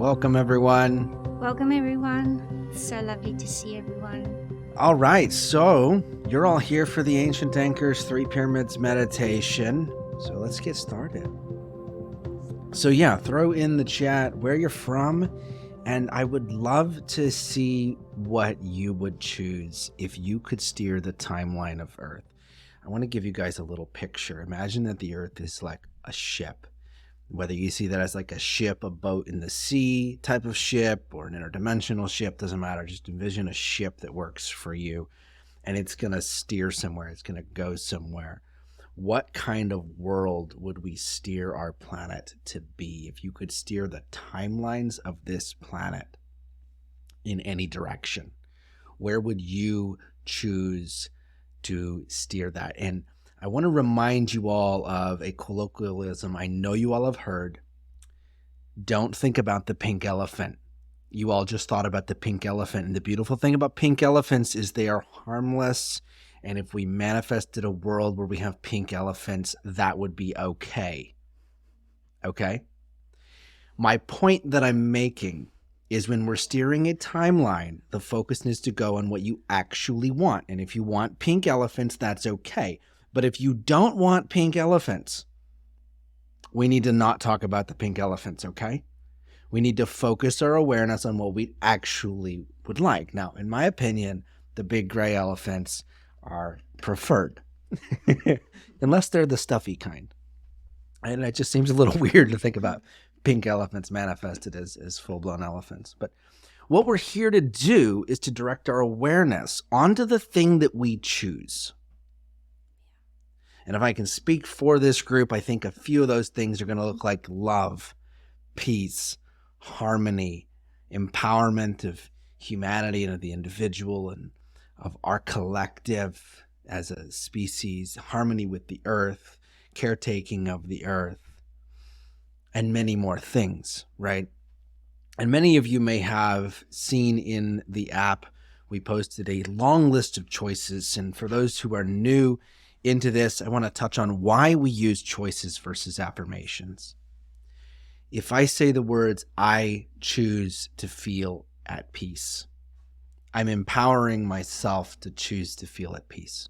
Welcome, everyone. Welcome, everyone. So lovely to see everyone. All right, so you're all here for the Ancient Anchors 3 Pyramids meditation. So let's get started. So yeah, throw in the chat where you're from, and I would love to see what you would choose if you could steer the timeline of Earth. I want to give you guys a little picture. Imagine that the Earth is like a ship. Whether you see that as like a ship, a boat in the sea type of ship, or an interdimensional ship, doesn't matter. Just envision a ship that works for you, and it's going to steer somewhere. It's going to go somewhere. What kind of world would we steer our planet to be if you could steer the timelines of this planet in any direction? Where would you choose to steer that? And I want to remind you all of a colloquialism I know you all have heard. Don't think about the pink elephant. You all just thought about the pink elephant. And the beautiful thing about pink elephants is they are harmless. And if we manifested a world where we have pink elephants, that would be okay. Okay? My point that I'm making is when we're steering a timeline, the focus needs to go on what you actually want. And if you want pink elephants, that's okay. But if you don't want pink elephants, we need to not talk about the pink elephants, okay? We need to focus our awareness on what we actually would like. Now, in my opinion, the big gray elephants are preferred, unless they're the stuffy kind. And it just seems a little weird to think about pink elephants manifested as full-blown elephants. But what we're here to do is to direct our awareness onto the thing that we choose. And if I can speak for this group, I think a few of those things are going to look like love, peace, harmony, empowerment of humanity and of the individual and of our collective as a species, harmony with the earth, caretaking of the earth, and many more things, right? And many of you may have seen in the app, we posted a long list of choices. And for those who are new into this, I want to touch on why we use choices versus affirmations. If I say the words, I choose to feel at peace, I'm empowering myself to choose to feel at peace.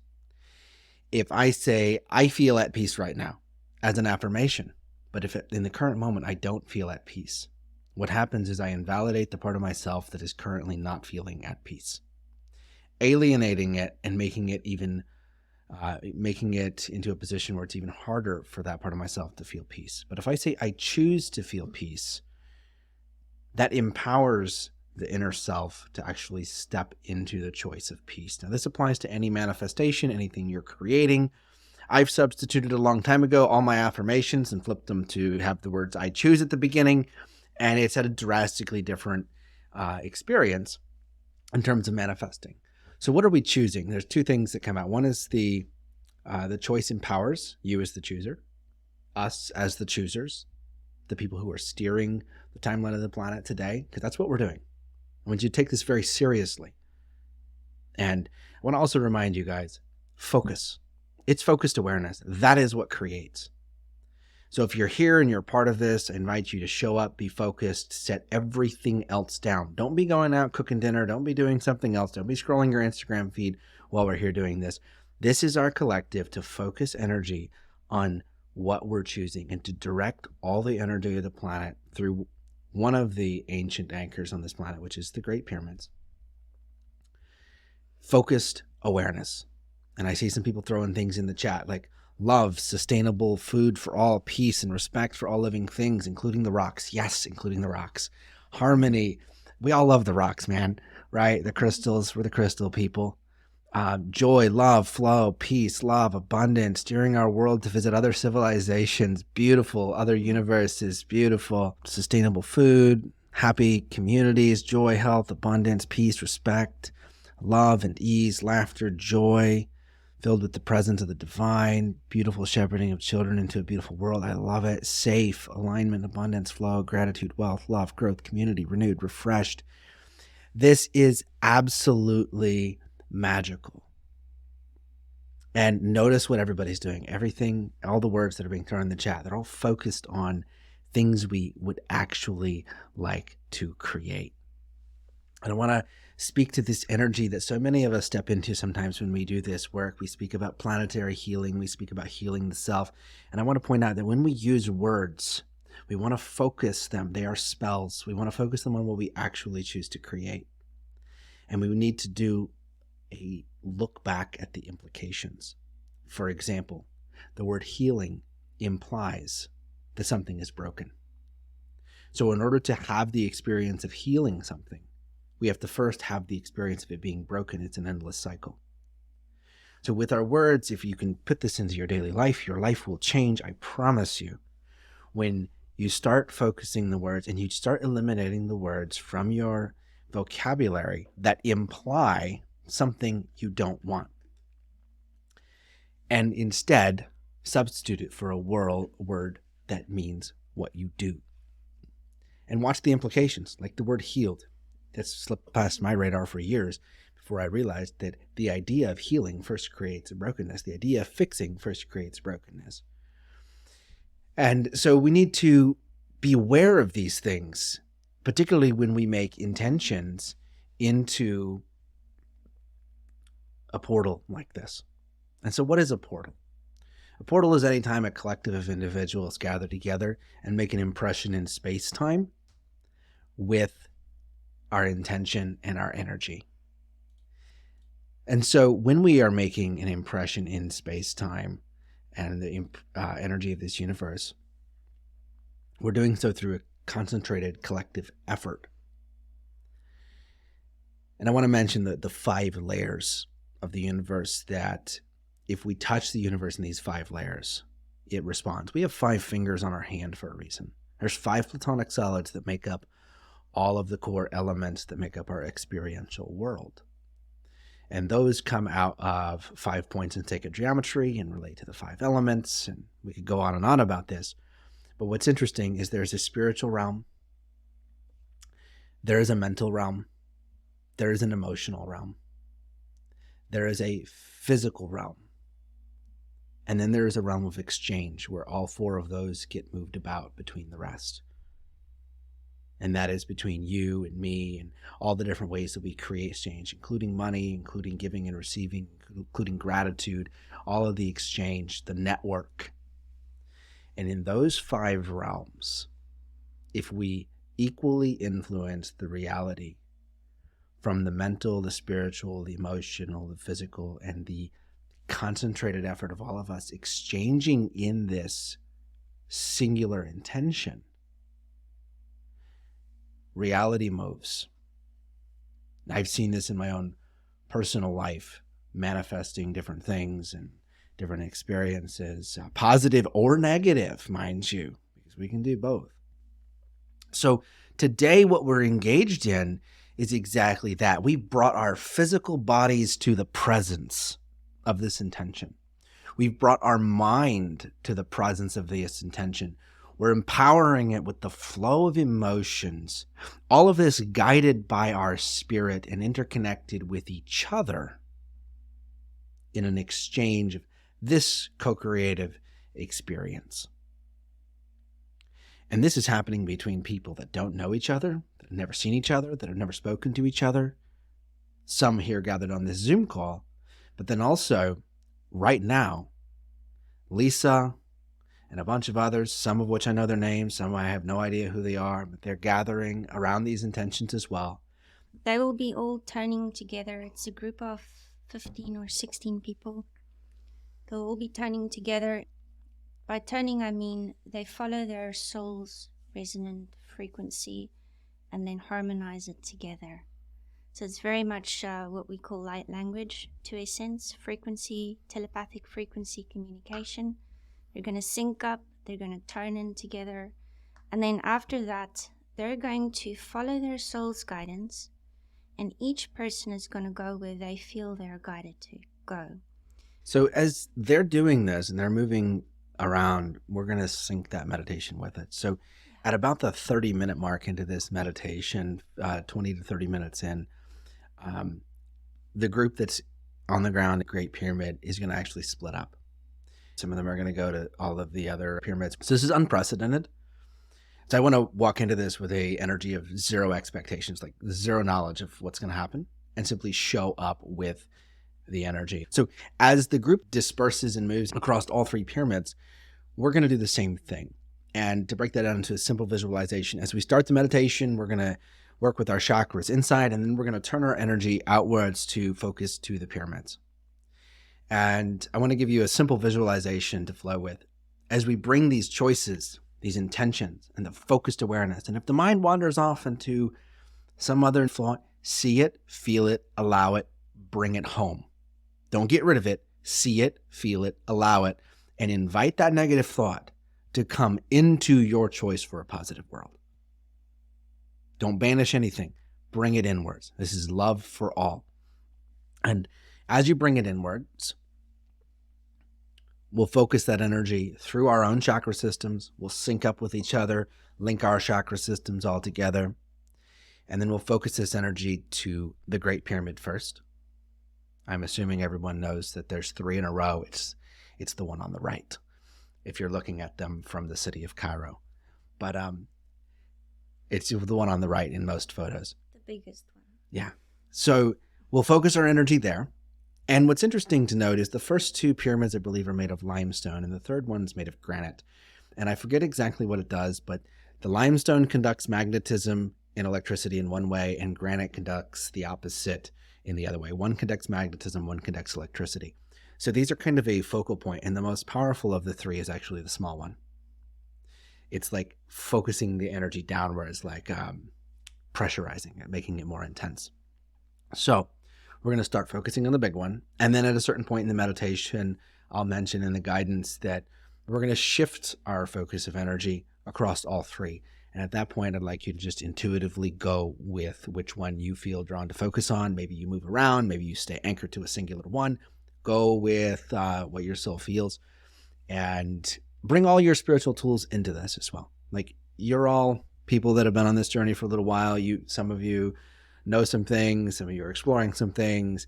If I say, I feel at peace right now, as an affirmation, but if in the current moment I don't feel at peace, what happens is I invalidate the part of myself that is currently not feeling at peace, alienating it and making it into a position where it's even harder for that part of myself to feel peace. But if I say I choose to feel peace, that empowers the inner self to actually step into the choice of peace. Now, this applies to any manifestation, anything you're creating. I've substituted a long time ago all my affirmations and flipped them to have the words I choose at the beginning, and it's had a drastically different experience in terms of manifesting. So what are we choosing? There's two things that come out. One is the choice empowers you as the chooser, us as the choosers, the people who are steering the timeline of the planet today, because that's what we're doing. I want you to take this very seriously. And I want to also remind you guys, focus. It's focused awareness. That is what creates. So if you're here and you're part of this, I invite you to show up, be focused, set everything else down. Don't be going out cooking dinner. Don't be doing something else. Don't be scrolling your Instagram feed while we're here doing this. This is our collective to focus energy on what we're choosing and to direct all the energy of the planet through one of the ancient anchors on this planet, which is the Great Pyramids. Focused awareness. And I see some people throwing things in the chat like love, sustainable food for all, peace and respect for all living things, including the rocks. Yes, including the rocks. Harmony. We all love the rocks, man, right? The crystals, we're the crystal people. Joy, love, flow, peace, love, abundance, steering our world to visit other civilizations, beautiful, other universes, beautiful, sustainable food, happy communities, joy, health, abundance, peace, respect, love and ease, laughter, joy, filled with the presence of the divine, beautiful shepherding of children into a beautiful world. I love it. Safe, alignment, abundance, flow, gratitude, wealth, love, growth, community, renewed, refreshed. This is absolutely magical. And notice what everybody's doing. Everything, all the words that are being thrown in the chat, they're all focused on things we would actually like to create. And I want to speak to this energy that so many of us step into sometimes when we do this work. We speak about planetary healing. We speak about healing the self. And I want to point out that when we use words, we want to focus them. They are spells. We want to focus them on what we actually choose to create. And we need to do a look back at the implications. For example, the word healing implies that something is broken. So in order to have the experience of healing something, we have to first have the experience of it being broken. It's an endless cycle. So with our words, if you can put this into your daily life, your life will change. I promise you. When you start focusing the words and you start eliminating the words from your vocabulary that imply something you don't want, and instead substitute it for a word that means what you do. And watch the implications, like the word healed. That's slipped past my radar for years before I realized that the idea of healing first creates a brokenness. The idea of fixing first creates brokenness. And so we need to be aware of these things, particularly when we make intentions into a portal like this. And so what is a portal? A portal is any time a collective of individuals gather together and make an impression in space-time with our intention and our energy. And so when we are making an impression in space-time and the energy of this universe, we're doing so through a concentrated collective effort. And I want to mention the 5 layers of the universe, that if we touch the universe in these 5 layers, it responds. We have 5 fingers on our hand for a reason. There's 5 platonic solids that make up all of the core elements that make up our experiential world. And those come out of 5 points in sacred geometry and relate to the 5 elements. And we could go on and on about this. But what's interesting is there's a spiritual realm. There is a mental realm. There is an emotional realm. There is a physical realm. And then there is a realm of exchange where all 4 of those get moved about between the rest. And that is between you and me and all the different ways that we create exchange, including money, including giving and receiving, including gratitude, all of the exchange, the network. And in those 5 realms, if we equally influence the reality from the mental, the spiritual, the emotional, the physical, and the concentrated effort of all of us exchanging in this singular intention, reality moves. I've seen this in my own personal life, manifesting different things and different experiences, positive or negative, mind you, because we can do both. So today what we're engaged in is exactly that. We brought our physical bodies to the presence of this intention. We've brought our mind to the presence of this intention. We're empowering it with the flow of emotions, all of this guided by our spirit and interconnected with each other in an exchange of this co-creative experience. And this is happening between people that don't know each other, that have never seen each other, that have never spoken to each other. Some here gathered on this Zoom call, but then also right now, Lisa and a bunch of others, some of which I know their names, some I have no idea who they are, but they're gathering around these intentions as well. They will be all turning together. It's a group of 15 or 16 people. They'll all be turning together. By turning, I mean they follow their soul's resonant frequency and then harmonize it together. So it's very much what we call light language, to a sense, frequency, telepathic frequency communication. They're going to sync up, they're going to turn in together, and then after that, they're going to follow their soul's guidance, and each person is going to go where they feel they're guided to go. So as they're doing this and they're moving around, we're going to sync that meditation with it. So at about the 30-minute mark into this meditation, 20 to 30 minutes in, the group that's on the ground at Great Pyramid is going to actually split up. Some of them are going to go to all of the other pyramids. So this is unprecedented. So I want to walk into this with a energy of zero expectations, like zero knowledge of what's going to happen, and simply show up with the energy. So as the group disperses and moves across all three pyramids, we're going to do the same thing. And to break that down into a simple visualization, as we start the meditation, we're going to work with our chakras inside, and then we're going to turn our energy outwards to focus to the pyramids. And I want to give you a simple visualization to flow with. As we bring these choices, these intentions, and the focused awareness, and if the mind wanders off into some other thought, see it, feel it, allow it, bring it home. Don't get rid of it. See it, feel it, allow it, and invite that negative thought to come into your choice for a positive world. Don't banish anything. Bring it inwards. This is love for all. And as you bring it inwards, we'll focus that energy through our own chakra systems. We'll sync up with each other, link our chakra systems all together. And then we'll focus this energy to the Great Pyramid first. I'm assuming everyone knows that there's three in a row. It's the one on the right, if you're looking at them from the city of Cairo. But it's the one on the right in most photos. The biggest one. Yeah. So we'll focus our energy there. And what's interesting to note is the first two pyramids, I believe, are made of limestone, and the third one's made of granite. And I forget exactly what it does, but the limestone conducts magnetism and electricity in one way, and granite conducts the opposite in the other way. One conducts magnetism, one conducts electricity. So these are kind of a focal point, and the most powerful of the three is actually the small one. It's like focusing the energy downwards, like pressurizing it, making it more intense. So we're going to start focusing on the big one. And then at a certain point in the meditation, I'll mention in the guidance that we're going to shift our focus of energy across all three. And at that point, I'd like you to just intuitively go with which one you feel drawn to focus on. Maybe you move around, maybe you stay anchored to a singular one. Go with what your soul feels, and bring all your spiritual tools into this as well. Like, you're all people that have been on this journey for a little while. Some of you know some things, some of you are exploring some things.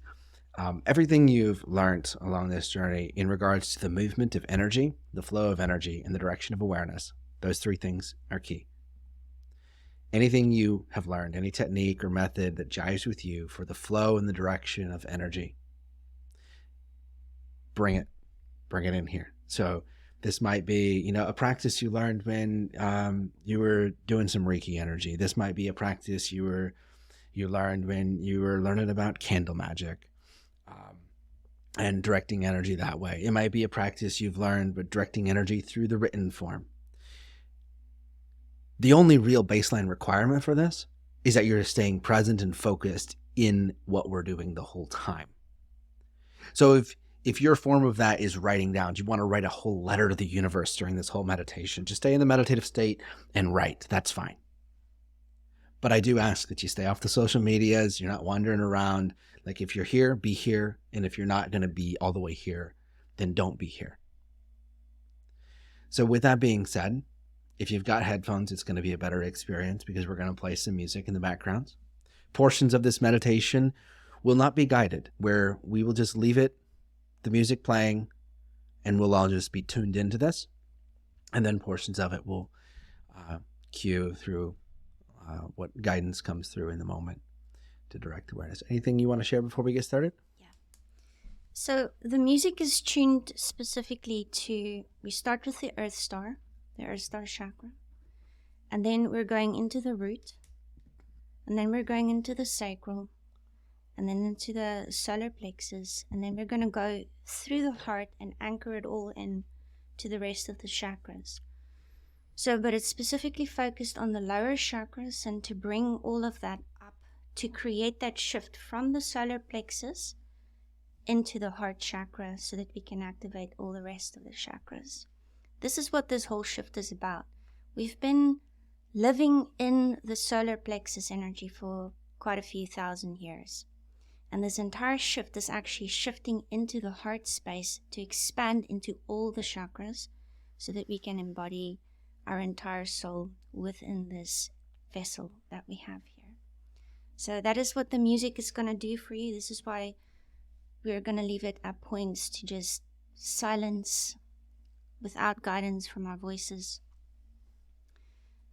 Everything you've learned along this journey in regards to the movement of energy, the flow of energy, and the direction of awareness, those three things are key. Anything you have learned, any technique or method that jives with you for the flow and the direction of energy, bring it in here. So this might be, a practice you learned when you were doing some Reiki energy. This might be a practice you learned when you were learning about candle magic and directing energy that way. It might be a practice you've learned, but directing energy through the written form. The only real baseline requirement for this is that you're staying present and focused in what we're doing the whole time. So if your form of that is writing down, you want to write a whole letter to the universe during this whole meditation, just stay in the meditative state and write. That's fine. But I do ask that you stay off the social medias. You're not wandering around. Like, if you're here, be here. And if you're not going to be all the way here, then don't be here. So with that being said, if you've got headphones, it's going to be a better experience because we're going to play some music in the background. Portions of this meditation will not be guided, where we will just leave it, the music playing, and we'll all just be tuned into this. And then portions of it will cue through what guidance comes through in the moment to direct awareness. Anything you want to share before we get started? Yeah. So the music is tuned specifically we start with the Earth Star chakra, and then we're going into the root, and then we're going into the sacral, and then into the solar plexus, and then we're going to go through the heart and anchor it all in to the rest of the chakras. So, but it's specifically focused on the lower chakras, and to bring all of that up to create that shift from the solar plexus into the heart chakra so that we can activate all the rest of the chakras. This is what this whole shift is about. We've been living in the solar plexus energy for quite a few thousand years. And this entire shift is actually shifting into the heart space to expand into all the chakras so that we can embody our entire soul within this vessel that we have here. So that is what the music is going to do for you. This is why we're going to leave it at points to just silence without guidance from our voices.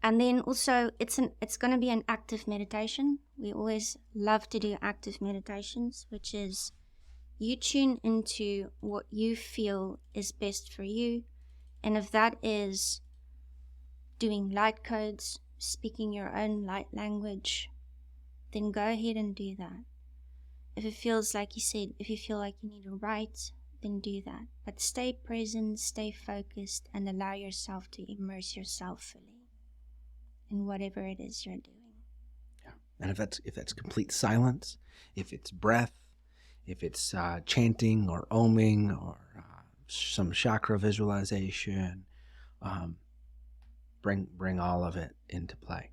And then also it's going to be an active meditation. We always love to do active meditations, which is you tune into what you feel is best for you. And if that is doing light codes, speaking your own light language, then go ahead and do that. If it feels like you said, if you feel like you need to write, then do that. But stay present, stay focused, and allow yourself to immerse yourself fully in whatever it is you're doing. Yeah. And if that's complete silence, if it's breath, if it's chanting or oming or some chakra visualization, bring all of it into play.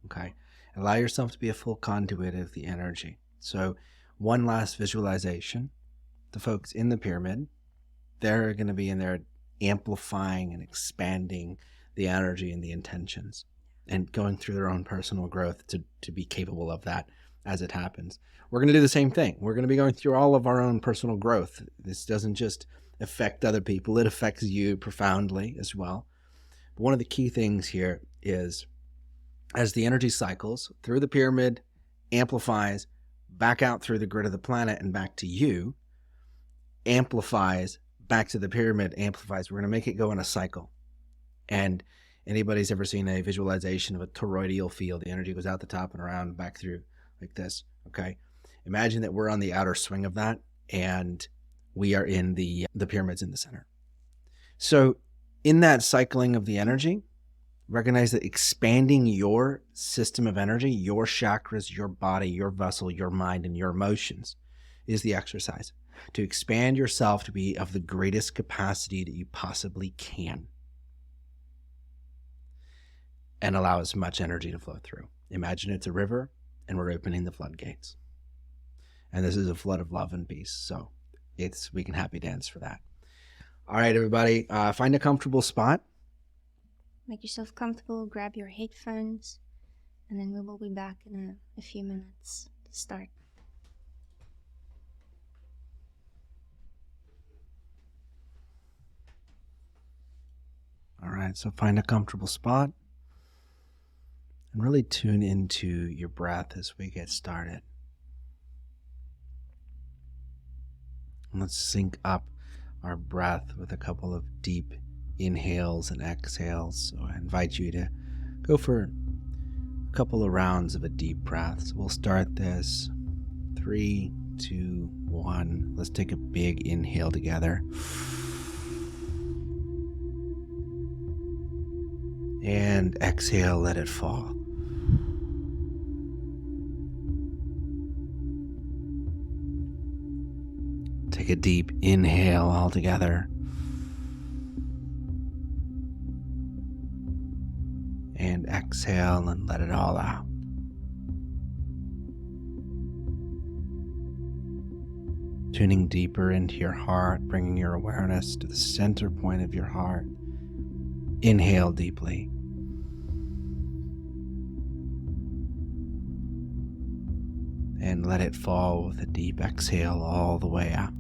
Okay. Allow yourself to be a full conduit of the energy. So one last visualization. The folks in the pyramid, they're going to be in there amplifying and expanding the energy and the intentions and going through their own personal growth to be capable of that as it happens. We're going to do the same thing. We're going to be going through all of our own personal growth. This doesn't just affect other people. It affects you profoundly as well. But one of the key things here is as the energy cycles through the pyramid, amplifies, back out through the grid of the planet and back to you, amplifies, back to the pyramid, amplifies. We're going to make it go in a cycle. And anybody's ever seen a visualization of a toroidal field, the energy goes out the top and around and back through like this, okay? Imagine that we're on the outer swing of that and we are in the pyramids in the center. So in that cycling of the energy, recognize that expanding your system of energy, your chakras, your body, your vessel, your mind, and your emotions is the exercise. To expand yourself to be of the greatest capacity that you possibly can. And allow as much energy to flow through. Imagine it's a river and we're opening the floodgates. And this is a flood of love and peace. So we can happy dance for that. All right, everybody, find a comfortable spot. Make yourself comfortable, grab your headphones, and then we will be back in a few minutes to start. All right, so find a comfortable spot and really tune into your breath as we get started. And let's sync up our breath with a couple of deep inhales and exhales. So I invite you to go for a couple of rounds of a deep breath. So we'll start this. 3, 2, 1. Let's take a big inhale together. And exhale, let it fall. Take a deep inhale all together. And exhale and let it all out. Tuning deeper into your heart, bringing your awareness to the center point of your heart. Inhale deeply. And let it fall with a deep exhale all the way out.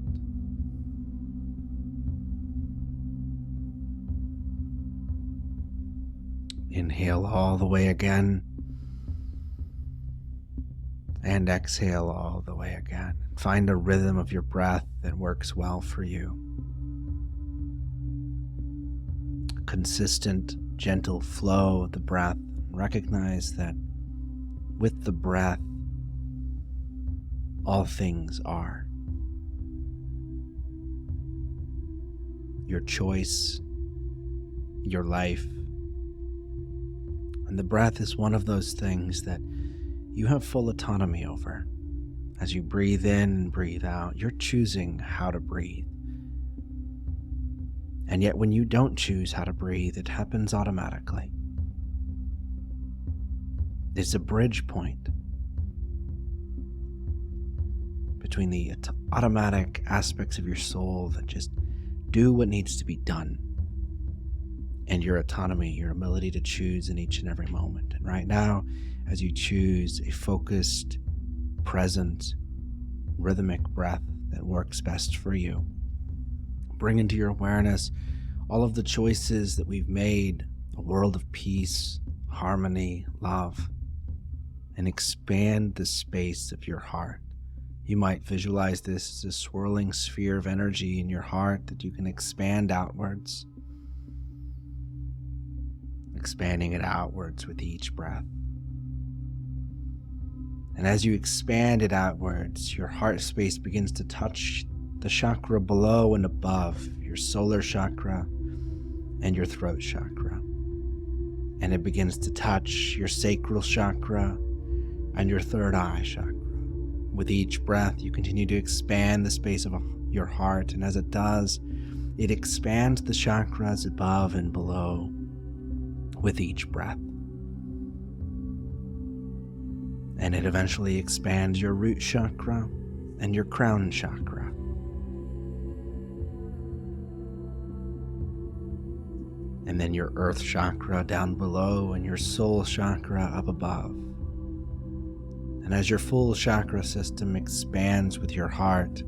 Inhale all the way again. And exhale all the way again. Find a rhythm of your breath that works well for you. A consistent, gentle flow of the breath. Recognize that with the breath, all things are. Your choice, your life, and the breath is one of those things that you have full autonomy over. As you breathe in and breathe out, you're choosing how to breathe. And yet when you don't choose how to breathe, it happens automatically. It's a bridge point between the automatic aspects of your soul that just do what needs to be done and your autonomy, your ability to choose in each and every moment. And right now, as you choose a focused, present, rhythmic breath that works best for you, bring into your awareness all of the choices that we've made, a world of peace, harmony, love, and expand the space of your heart. You might visualize this as a swirling sphere of energy in your heart that you can expand outwards, expanding it outwards with each breath. And as you expand it outwards, your heart space begins to touch the chakra below and above, your solar chakra and your throat chakra. And it begins to touch your sacral chakra and your third eye chakra. With each breath, you continue to expand the space of your heart, and as it does, it expands the chakras above and below with each breath. And it eventually expands your root chakra and your crown chakra. And then your earth chakra down below and your soul chakra up above. And as your full chakra system expands with your heart,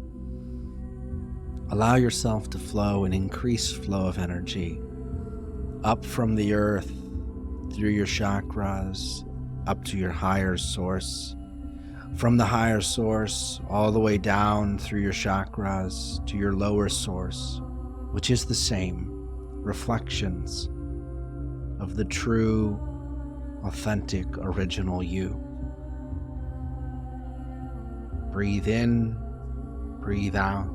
allow yourself to flow an increased flow of energy up from the earth, through your chakras, up to your higher source, from the higher source all the way down through your chakras to your lower source, which is the same, reflections of the true, authentic, original you. Breathe in, breathe out,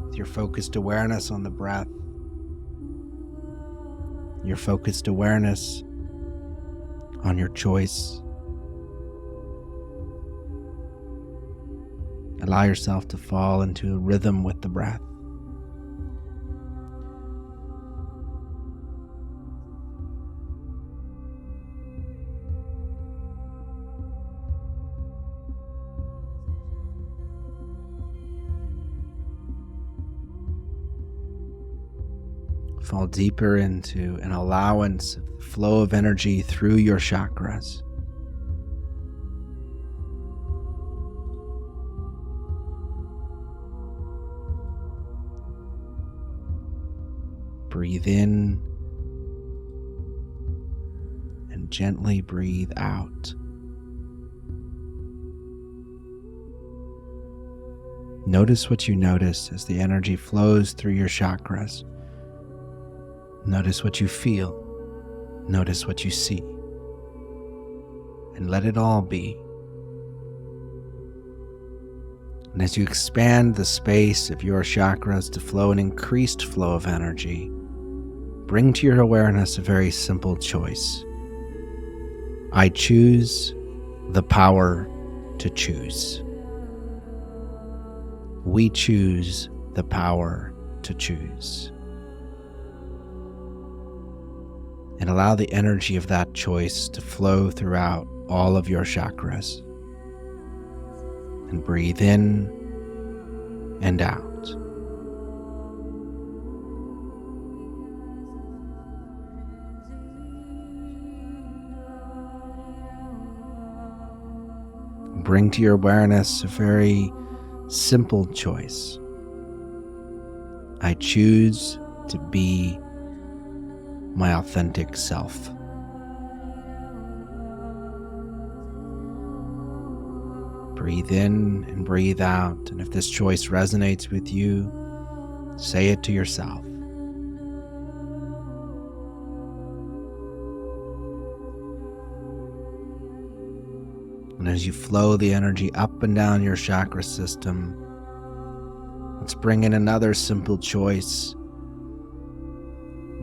with your focused awareness on the breath, your focused awareness on your choice. Allow yourself to fall into a rhythm with the breath. Fall deeper into an allowance of the flow of energy through your chakras. Breathe in and gently breathe out. Notice what you notice as the energy flows through your chakras. Notice what you feel. Notice what you see. And let it all be. And as you expand the space of your chakras to flow an increased flow of energy, bring to your awareness a very simple choice. I choose the power to choose. We choose the power to choose. And allow the energy of that choice to flow throughout all of your chakras. And breathe in and out. Bring to your awareness a very simple choice. I choose to be my authentic self. Breathe in and breathe out, and if this choice resonates with you, say it to yourself. And as you flow the energy up and down your chakra system, let's bring in another simple choice.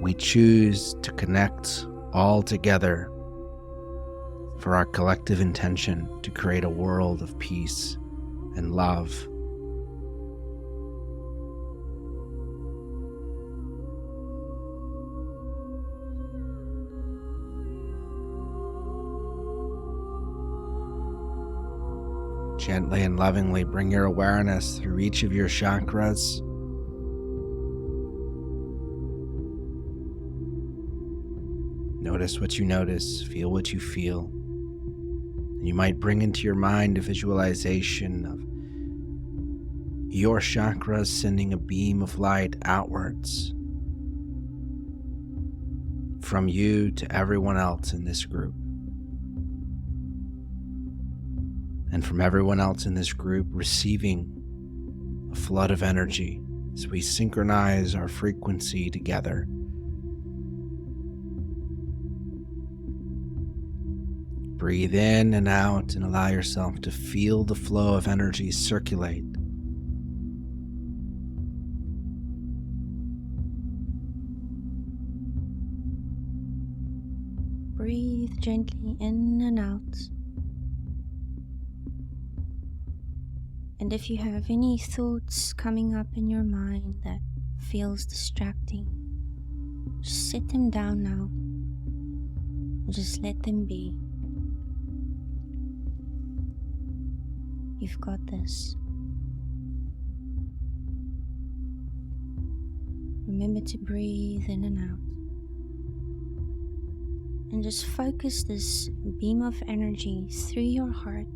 We choose to connect all together for our collective intention to create a world of peace and love. Gently and lovingly bring your awareness through each of your chakras. Notice what you notice, feel what you feel. And you might bring into your mind a visualization of your chakras sending a beam of light outwards from you to everyone else in this group. And from everyone else in this group receiving a flood of energy as we synchronize our frequency together. Breathe in and out and allow yourself to feel the flow of energy circulate. Breathe gently in and out. And if you have any thoughts coming up in your mind that feels distracting, just set them down now. Just let them be. You've got this. Remember to breathe in and out. And just focus this beam of energy through your heart,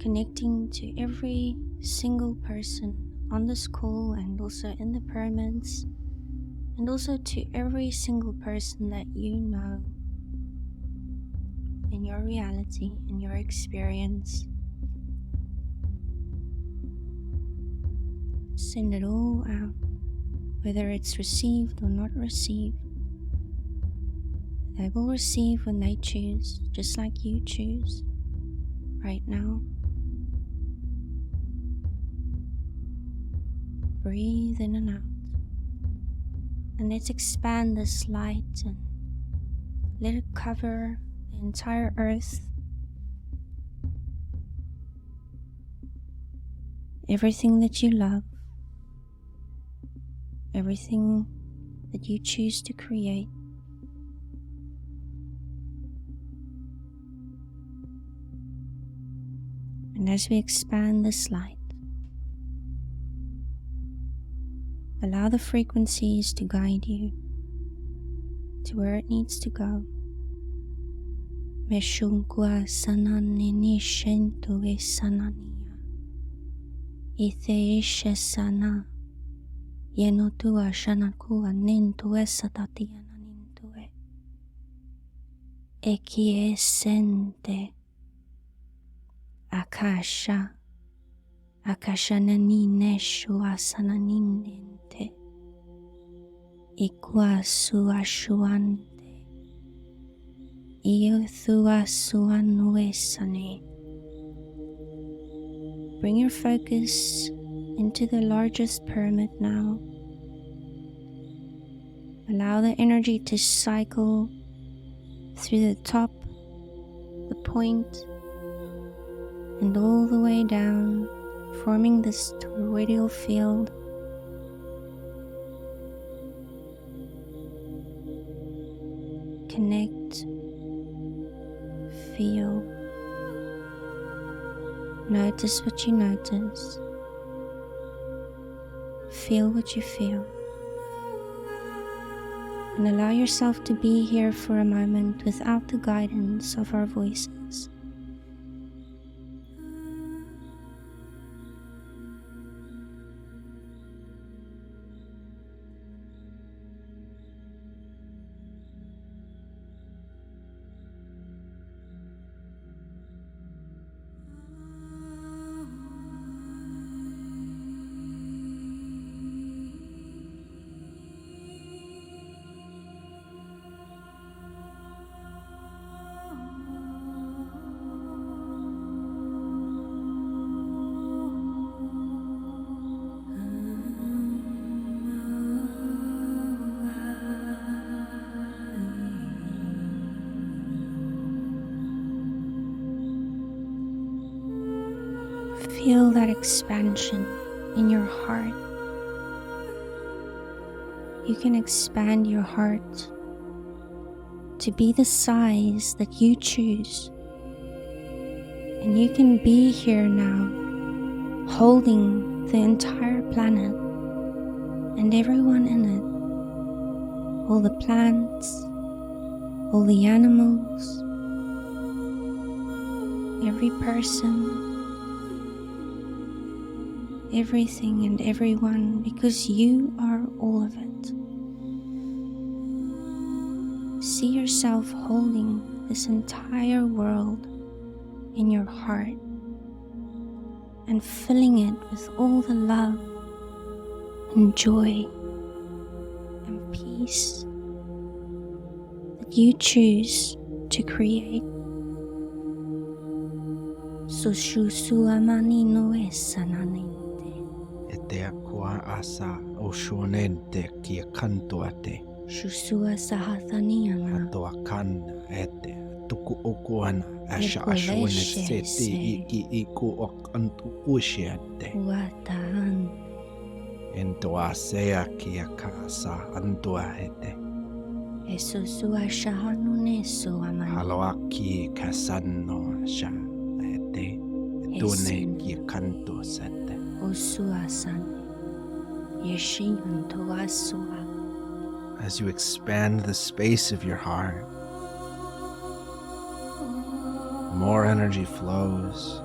connecting to every single person on this call and also in the pyramids, and also to every single person that you know in your reality, in your experience. Send it all out, whether it's received or not received. They will receive when they choose, just like you choose right now. Breathe in and out. And let's expand this light and let it cover the entire earth. Everything that you love, everything that you choose to create. And as we expand this light, allow the frequencies to guide you to where it needs to go. Meshunkwa sananini shentu e sanania. Ithe ishe sana. Yenotua shanakua nintu e satatiana nintu e. Eki esente. Akasha. Akashananine shuasananinte. Ikwa suashuante. Iothua suanuesane. Bring your focus into the largest pyramid now. Allow the energy to cycle through the top, the point, and all the way down, forming this toroidal field. Connect, feel, notice what you notice, feel what you feel, and allow yourself to be here for a moment without the guidance of our voices. Feel that expansion in your heart. You can expand your heart to be the size that you choose. And you can be here now, holding the entire planet and everyone in it. All the plants, all the animals, every person, everything and everyone, because you are all of it. See yourself holding this entire world in your heart and filling it with all the love and joy and peace that you choose to create. Sushusuamani no esananinte. Etea kua asa oshonente kia kantoate. Shusua sahathaniana. Atoa kana ete tuku okuana asha Ekoleshe ashwene seti se. iki iku ok antu ushiate. Wataan. Entoa sea kia kasa antua hete. Esusua shahanune suamani. Haloaki kasano asha hete. Etune kia kanto sete. Osuasan. Yeshin toasua. As you expand the space of your heart, more energy flows.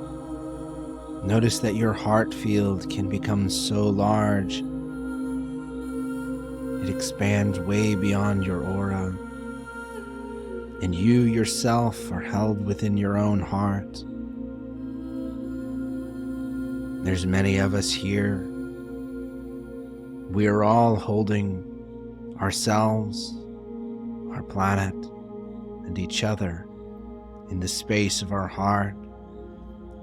Notice that your heart field can become so large, it expands way beyond your aura, and you yourself are held within your own heart. There's many of us here. We are all holding ourselves, our planet, and each other in the space of our heart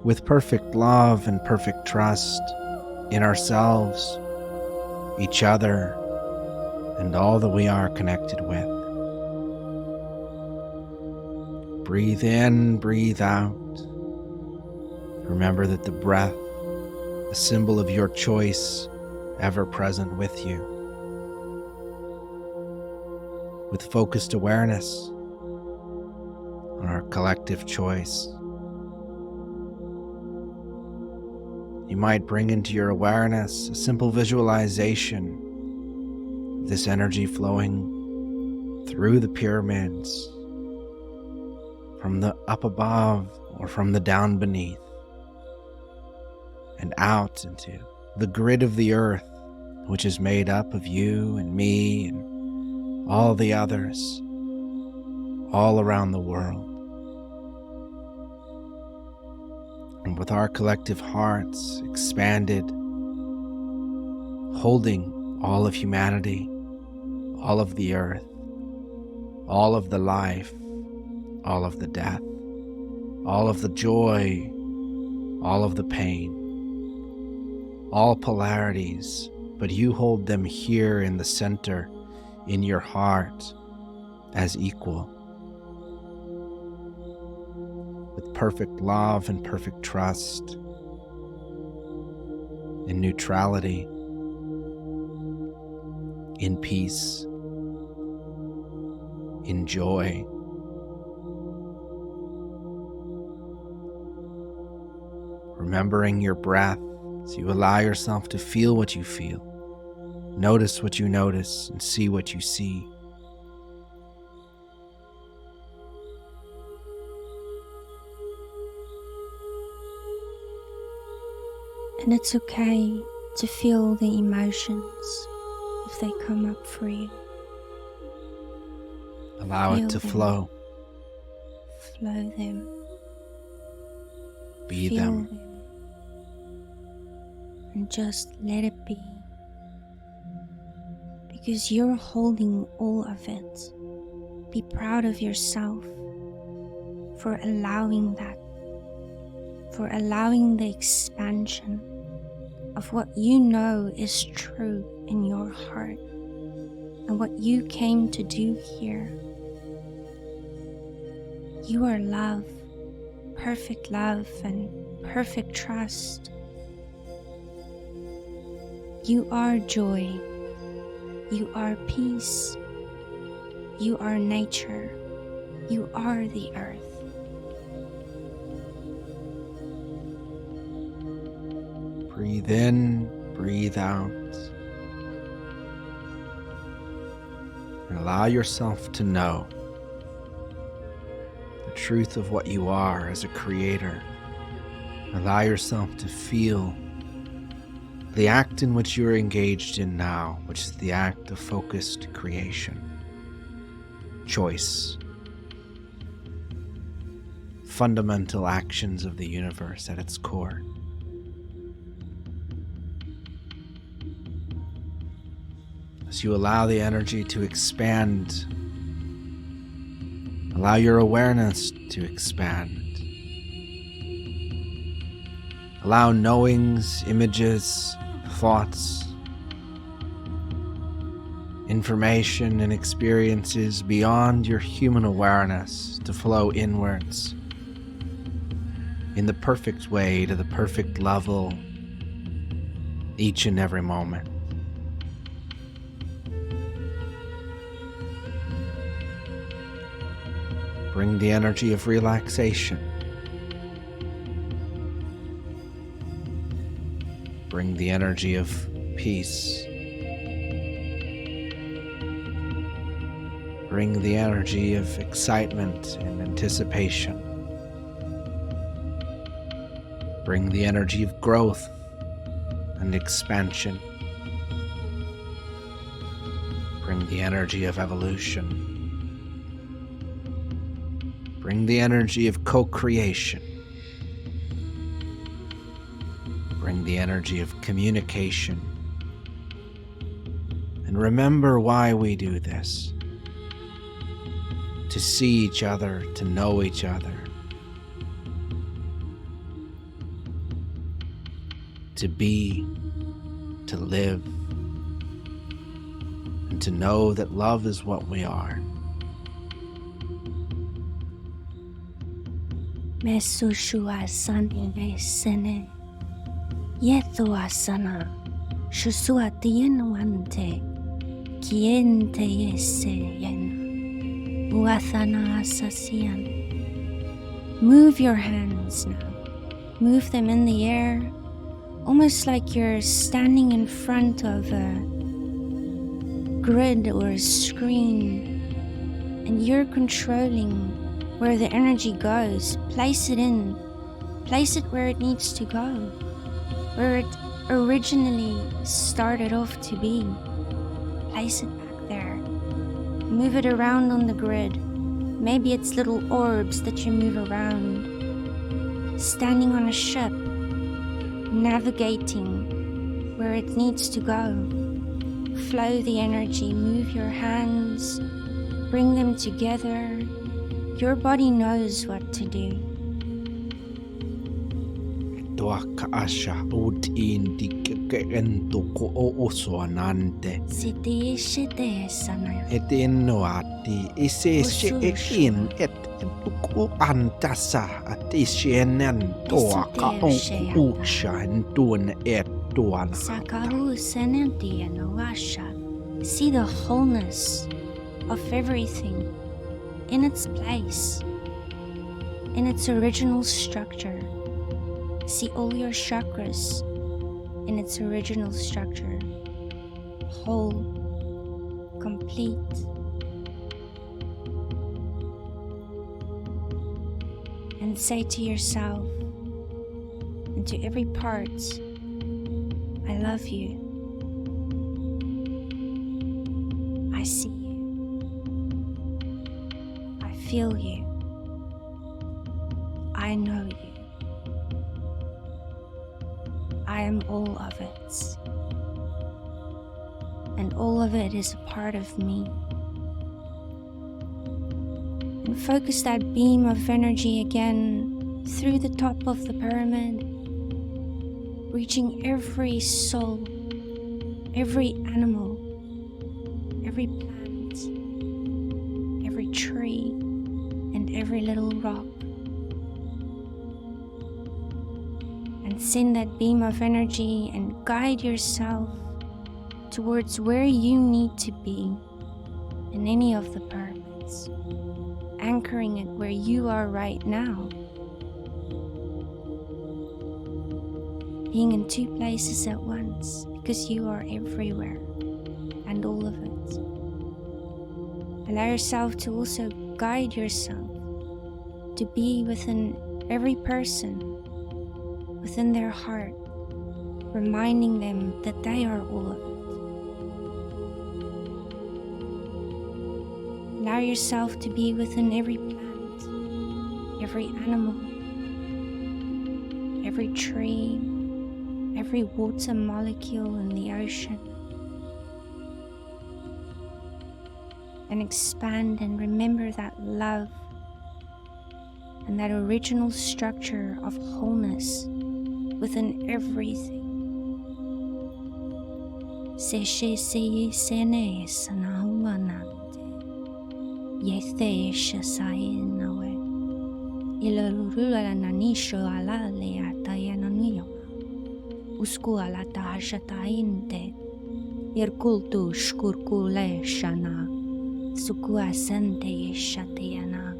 with perfect love and perfect trust in ourselves, each other, and all that we are connected with. Breathe in, breathe out. Remember that the breath, a symbol of your choice, ever present with you. With focused awareness on our collective choice, you might bring into your awareness a simple visualization of this energy flowing through the pyramids, from the up above or from the down beneath, and out into the grid of the earth, which is made up of you and me and all the others, all around the world. And with our collective hearts expanded, holding all of humanity, all of the earth, all of the life, all of the death, all of the joy, all of the pain, all polarities, but you hold them here in the center, in your heart, as equal, with perfect love and perfect trust, in neutrality, in peace, in joy. Remembering your breath as you allow yourself to feel what you feel. Notice what you notice and see what you see. And it's okay to feel the emotions if they come up for you. Allow Feel it to them. flow. Flow them. Be Feel them. And just let it be. Because you're holding all of it. Be proud of yourself for allowing that, for allowing the expansion of what you know is true in your heart and what you came to do here. You are love, perfect love and perfect trust. You are joy. You are peace. You are nature. You are the earth. Breathe in, breathe out. And allow yourself to know the truth of what you are as a creator. Allow yourself to feel the act in which you're engaged in now, which is the act of focused creation. choice, fundamental actions of the universe at its core. As you allow the energy to expand, allow your awareness to expand. Allow knowings, images, thoughts, information, and experiences beyond your human awareness to flow inwards in the perfect way to the perfect level each and every moment. Bring the energy of relaxation. Bring the energy of peace. Bring the energy of excitement and anticipation. Bring the energy of growth and expansion. Bring the energy of evolution. Bring the energy of co-creation. Bring the energy of communication. And remember why we do this. To see each other, to know each other. To be, to live, and to know that love is what we are. Mesushuasani vesene. Yethuasana. Shusuatienwante. Kiente yeseyen. Uathana asasian. Move your hands now. Move them in the air, almost like you're standing in front of a grid or a screen, and you're controlling where the energy goes. Place it in. Place it where it needs to go, where it originally started off to be. Place it back there. Move it around on the grid. Maybe it's little orbs that you move around. Standing on a ship, navigating where it needs to go. Flow the energy, move your hands, bring them together. Your body knows what to do. See the wholeness of everything in its place, in its original structure. See all your chakras in its original structure, whole, complete. And say to yourself and to every part, I love you. I see you. I feel you. I know you. I am all of it. And all of it is a part of me. And focus that beam of energy again through the top of the pyramid, reaching every soul, every animal, every plant, every tree, and every little rock. And send that beam of energy and guide yourself towards where you need to be in any of the pyramids, anchoring it where you are right now. Being in two places at once, because you are everywhere and all of it. Allow yourself to also guide yourself to be within every person, within their heart, reminding them that they are all of it. Allow yourself to be within every plant, every animal, every tree, every water molecule in the ocean. And expand and remember that love and that original structure of wholeness within everything. Seshe seye sene sanahuanante. Yethe shasaye nawe. Ilalurula nanisho ala leatayananiyo. Usku ala tahashatainte. Irkultu shkurkule shana. Sukuasante Shatayana.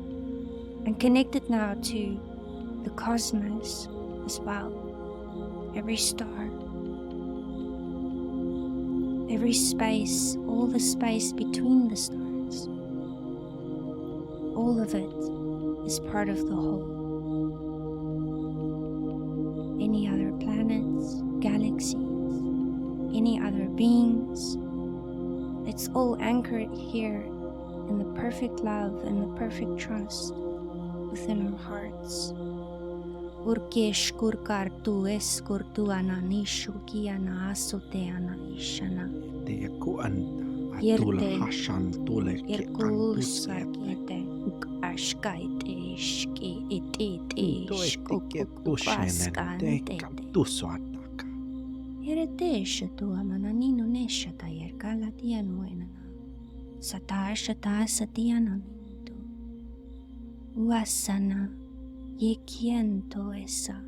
And connected now to the cosmos as well. Every star, every space, all the space between the stars. All of it is part of the whole. Any other planets, galaxies, any other beings, it's all anchored here in the perfect love and the perfect trust within our hearts. Urkesh kurkartu eskurtu ananishu kiana asote anaishana. Irte irkulskakite ukashkaite ishki itite ishkukukaskante. Iretesha tu amananino neshata yerkala tianuenana. Satashata satianamitu. Uasana yekiento esa.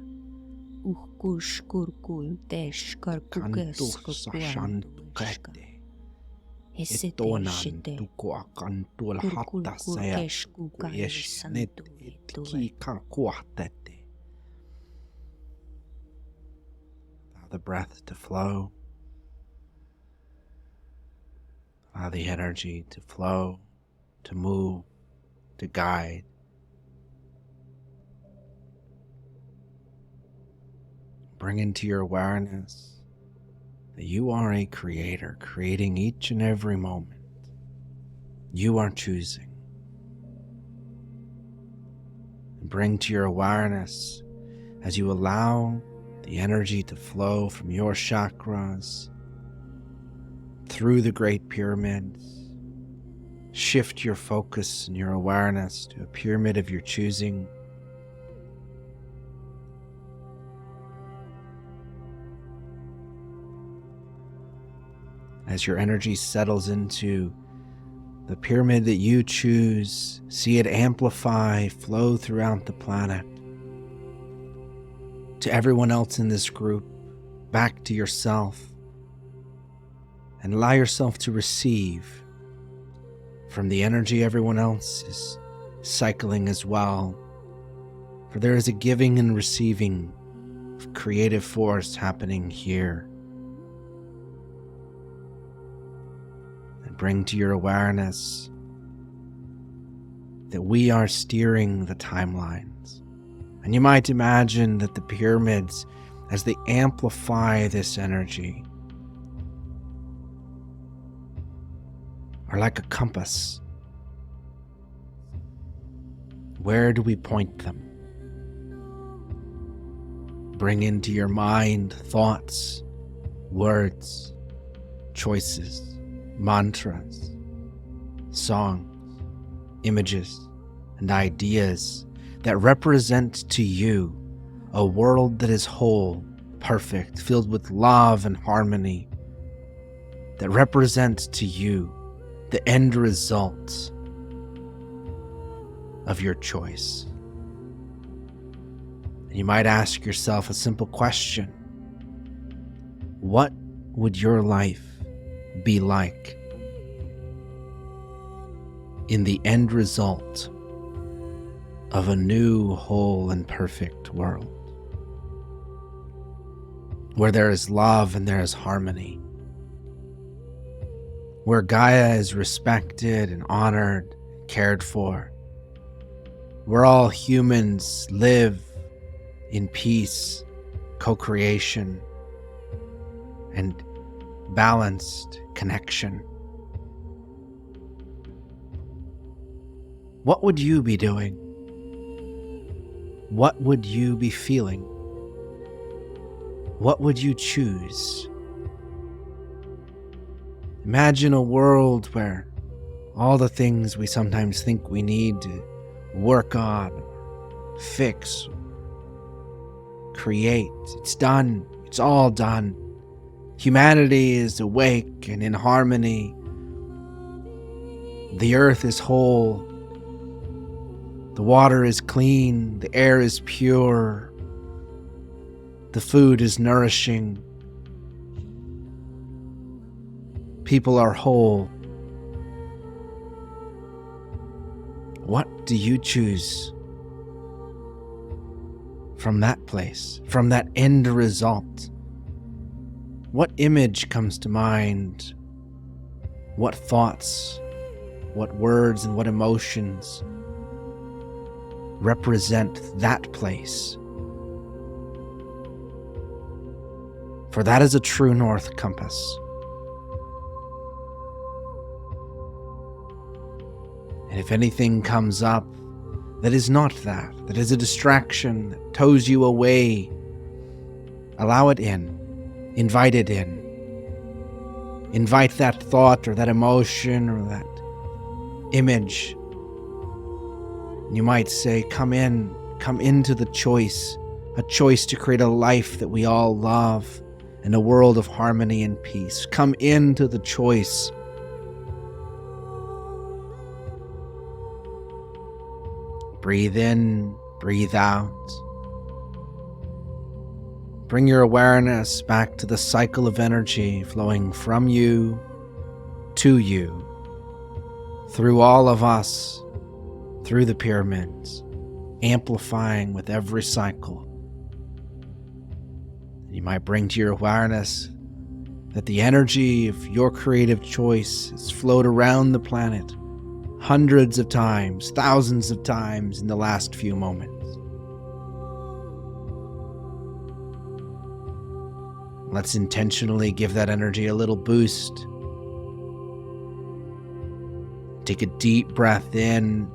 Uhkushkurkul deshkarkukeskurkuantushka. Eseteshite. Kurkulkukeshkukaesantu etue. Allow the breath to flow. Allow the energy to flow, to move, to guide. Bring into your awareness that you are a creator, creating each and every moment. You are choosing. And bring to your awareness as you allow the energy to flow from your chakras through the Great Pyramids. Shift your focus and your awareness to a pyramid of your choosing. As your energy settles into the pyramid that you choose, see it amplify, flow throughout the planet, to everyone else in this group, back to yourself, and allow yourself to receive from the energy everyone else is cycling as well. For there is a giving and receiving of creative force happening here. And bring to your awareness that we are steering the timelines. And you might imagine that the pyramids, as they amplify this energy, are like a compass. Where do we point them? Bring into your mind thoughts, words, choices, mantras, songs, images, and ideas that represent to you a world that is whole, perfect, filled with love and harmony, that represents to you the end result of your choice. And you might ask yourself a simple question: what would your life be like in the end result of a new, whole, and perfect world, where there is love and there is harmony, where Gaia is respected and honored, cared for, where all humans live in peace, co-creation, and balanced connection. what would you be doing? What would you be feeling? What would you choose? Imagine a world where all the things we sometimes think we need to work on, fix, create, it's done. It's all done. Humanity is awake and in harmony. The earth is whole. The water is clean. The air is pure. The food is nourishing. People are whole. What do you choose from that place, from that end result? What image comes to mind? What thoughts, what words, and what emotions represent that place? For that is a true north compass. And if anything comes up that is not that is a distraction, that tows you away, allow it in. Invite it in. Invite that thought or that emotion or that image. You might say, come into the choice, a choice to create a life that we all love and a world of harmony and peace. Come into the choice. Breathe in, breathe out. Bring your awareness back to the cycle of energy flowing from you to you, through all of us, through the pyramids, amplifying with every cycle. You might bring to your awareness that the energy of your creative choice has flowed around the planet hundreds of times, thousands of times in the last few moments. Let's intentionally give that energy a little boost. Take a deep breath in,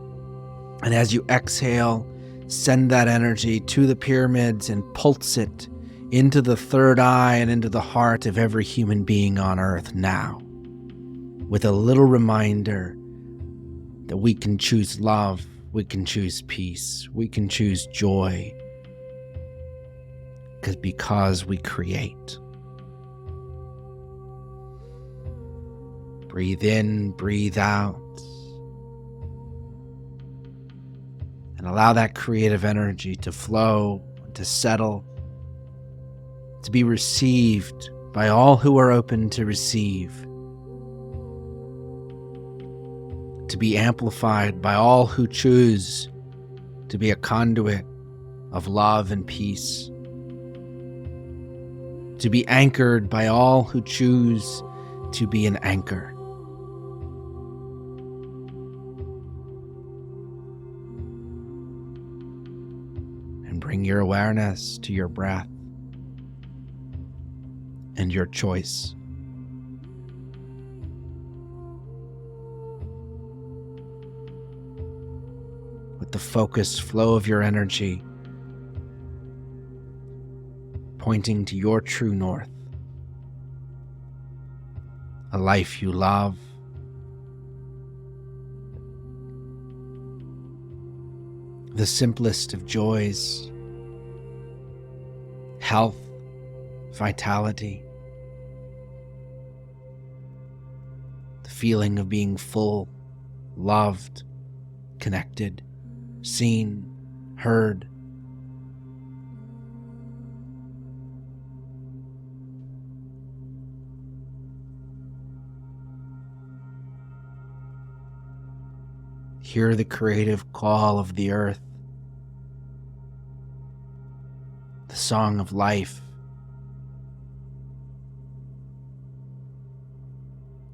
and as you exhale, send that energy to the pyramids and pulse it into the third eye and into the heart of every human being on earth now, with a little reminder that we can choose love, we can choose peace, we can choose joy, because we create. Breathe in, breathe out, and allow that creative energy to flow, to settle, to be received by all who are open to receive, to be amplified by all who choose to be a conduit of love and peace, to be anchored by all who choose to be an anchor. And bring your awareness to your breath and your choice. With the focused flow of your energy pointing to your true north, a life you love, the simplest of joys, health, vitality, the feeling of being full, loved, connected, seen, heard. Hear the creative call of the earth, the song of life,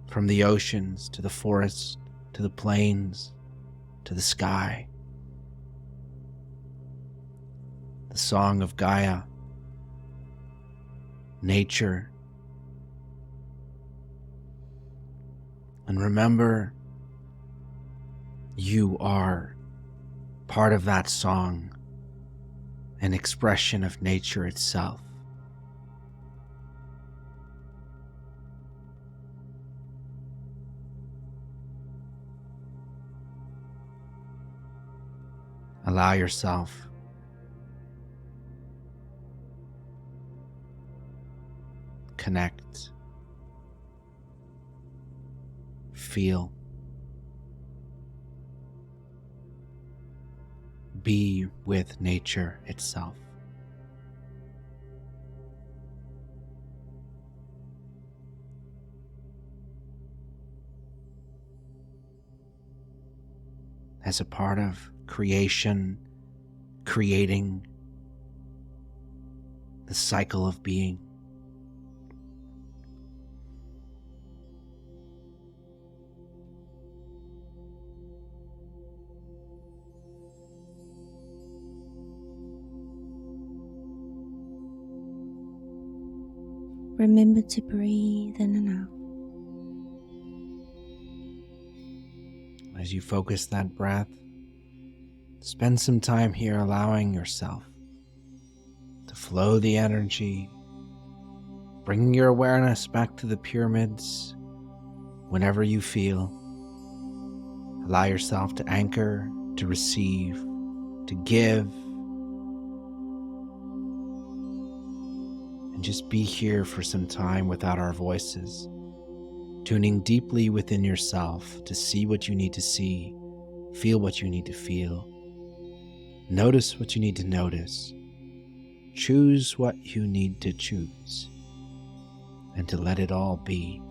from the oceans to the forest, to the plains, to the sky. The song of Gaia, nature. And remember You are part of that song, an expression of nature itself. Allow yourself connect, feel, be with nature itself. As a part of creation, creating the cycle of being. Remember to breathe in and out. As you focus that breath, spend some time here allowing yourself to flow the energy, bringing your awareness back to the pyramids whenever you feel. Allow yourself to anchor, to receive, to give, and just be here for some time without our voices, tuning deeply within yourself to see what you need to see, feel what you need to feel, notice what you need to notice, choose what you need to choose, and to let it all be.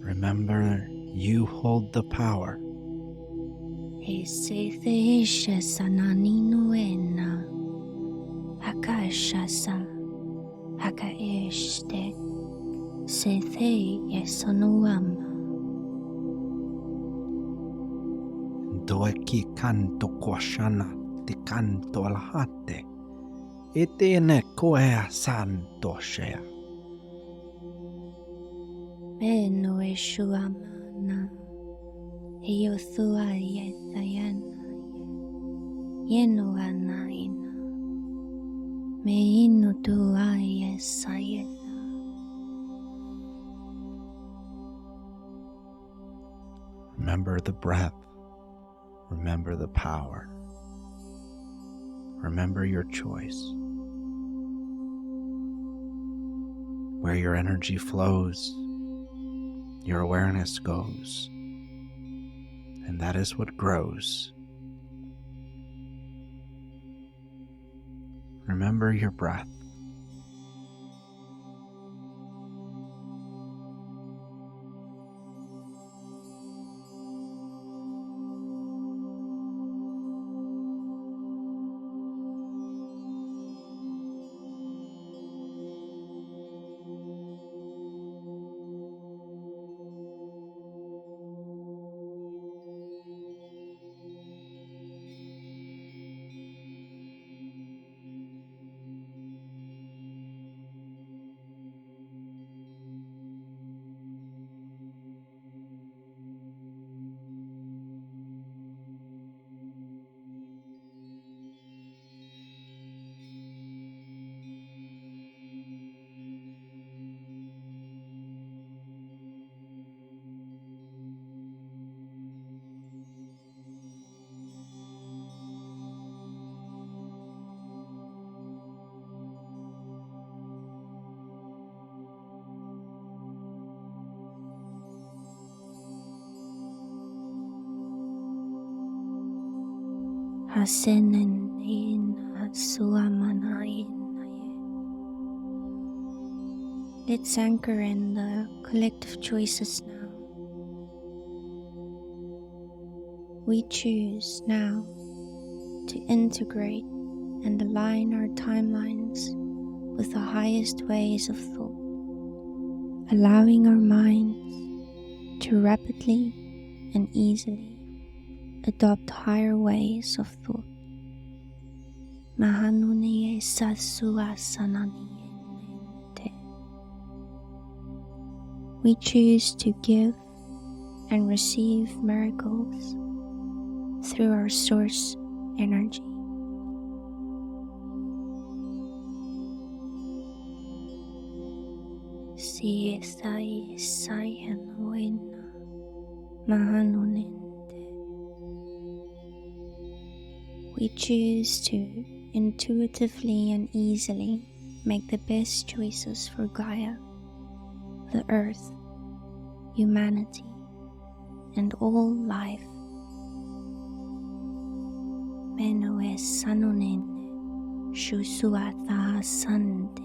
Remember, you hold the power. Esetheisha sananinuena, hakashasa, hakaeshte, sethe yesonuam. Doeki kanto kwashana te kanto alhate. Etene koea santo shea. Beno eshuamana, eyothua yethayana, yenuana ina, meinu tua yesayeta. Remember the breath. Remember the power. Remember your choice. Where your energy flows, your awareness goes, and that is what grows. Remember your breath. Hasenen in Suamanayin. Let's anchor in the collective choices now. We choose now to integrate and align our timelines with the highest ways of thought, allowing our minds to rapidly and easily adopt higher ways of thought. Mahanuni sasua sanani. We choose to give and receive miracles through our source energy. Si esai sayanwena mahanunente. We choose to intuitively and easily make the best choices for Gaia, the earth, humanity, and all life. Menoe sanunene shusuatha sante.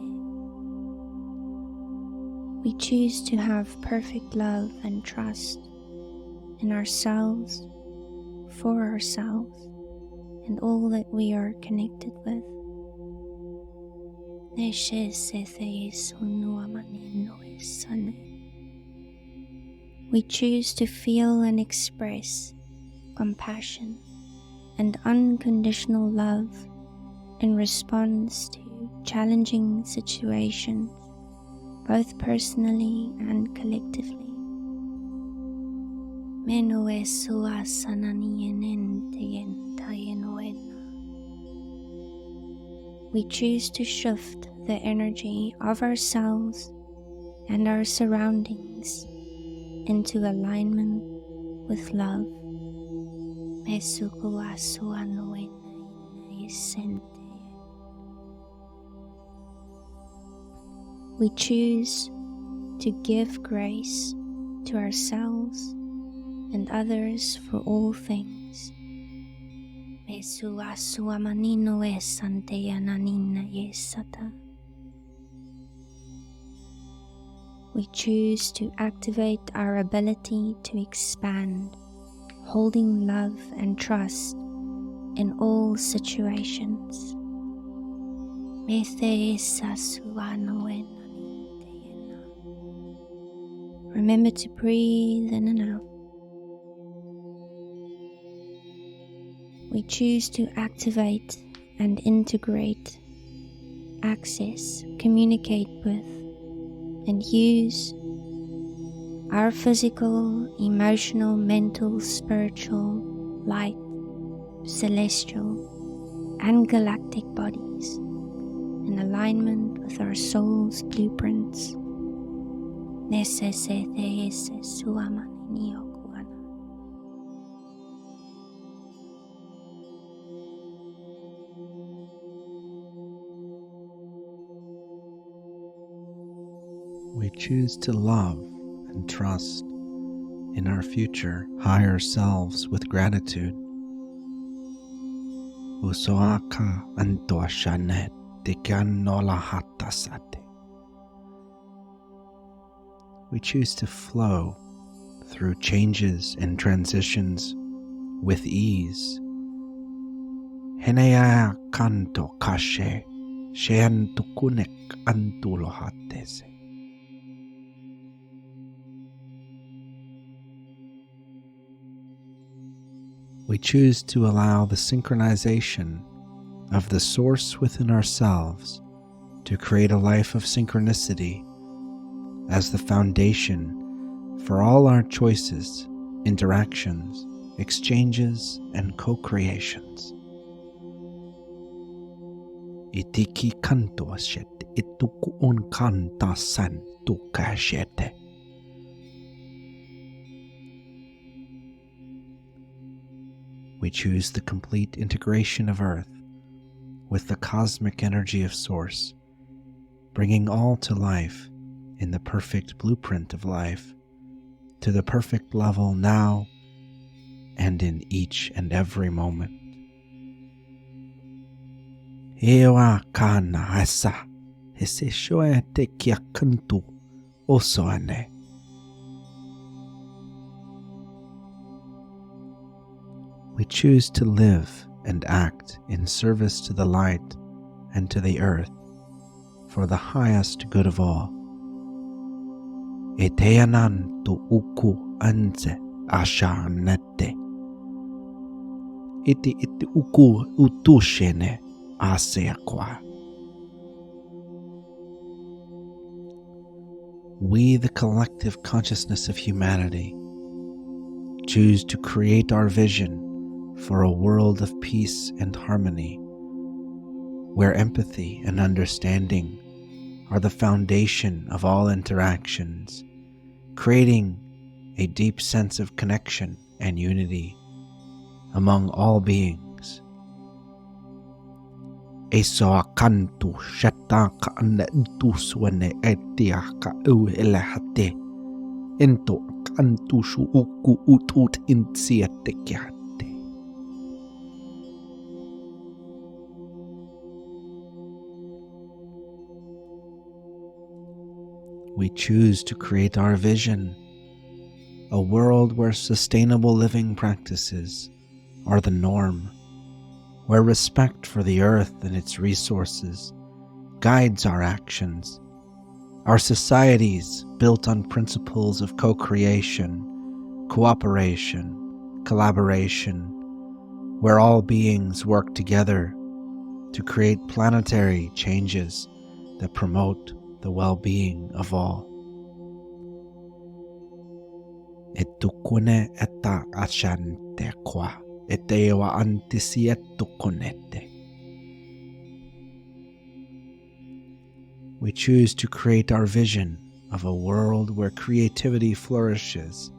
We choose to have perfect love and trust in ourselves, for ourselves, and all that we are connected with. We choose to feel and express compassion and unconditional love in response to challenging situations, both personally and collectively. We choose to shift the energy of ourselves and our surroundings into alignment with love. We choose to give grace to ourselves and others for all things. We choose to activate our ability to expand, holding love and trust in all situations. Remember to breathe in and out. We choose to activate and integrate, access, communicate with, and use our physical, emotional, mental, spiritual, light, celestial, and galactic bodies in alignment with our soul's blueprints. We choose to love and trust in our future higher selves with gratitude. Usoaka Antoashanet We choose to flow through changes and transitions with ease. Henea kanto kashe sheantukunek antulohatese. We choose to allow the synchronization of the source within ourselves to create a life of synchronicity as the foundation for all our choices, interactions, exchanges, and co-creations. Itiki kanto shete ituku un kanta san tukashete. We choose the complete integration of Earth with the cosmic energy of Source, bringing all to life in the perfect blueprint of life, to the perfect level now and in each and every moment. Ewa kana hasa hese shoe te kia kuntu osoane. We choose to live and act in service to the light and to the earth for the highest good of all. Eteanan tu uku anze ashanete. Iti uku utushene aseakwa. We, the collective consciousness of humanity, choose to create our vision for a world of peace and harmony, where empathy and understanding are the foundation of all interactions, creating a deep sense of connection and unity among all beings. Eso akantu shataka anentuswane etiaka uelehate into kantushu uku utut insiatekiate. We choose to create our vision, a world where sustainable living practices are the norm, where respect for the earth and its resources guides our actions, our societies built on principles of co-creation, cooperation, collaboration, where all beings work together to create planetary changes that promote the well-being of all. Etukune eta ashante kwa etewa antisietukunete. We choose to create our vision of a world where creativity flourishes,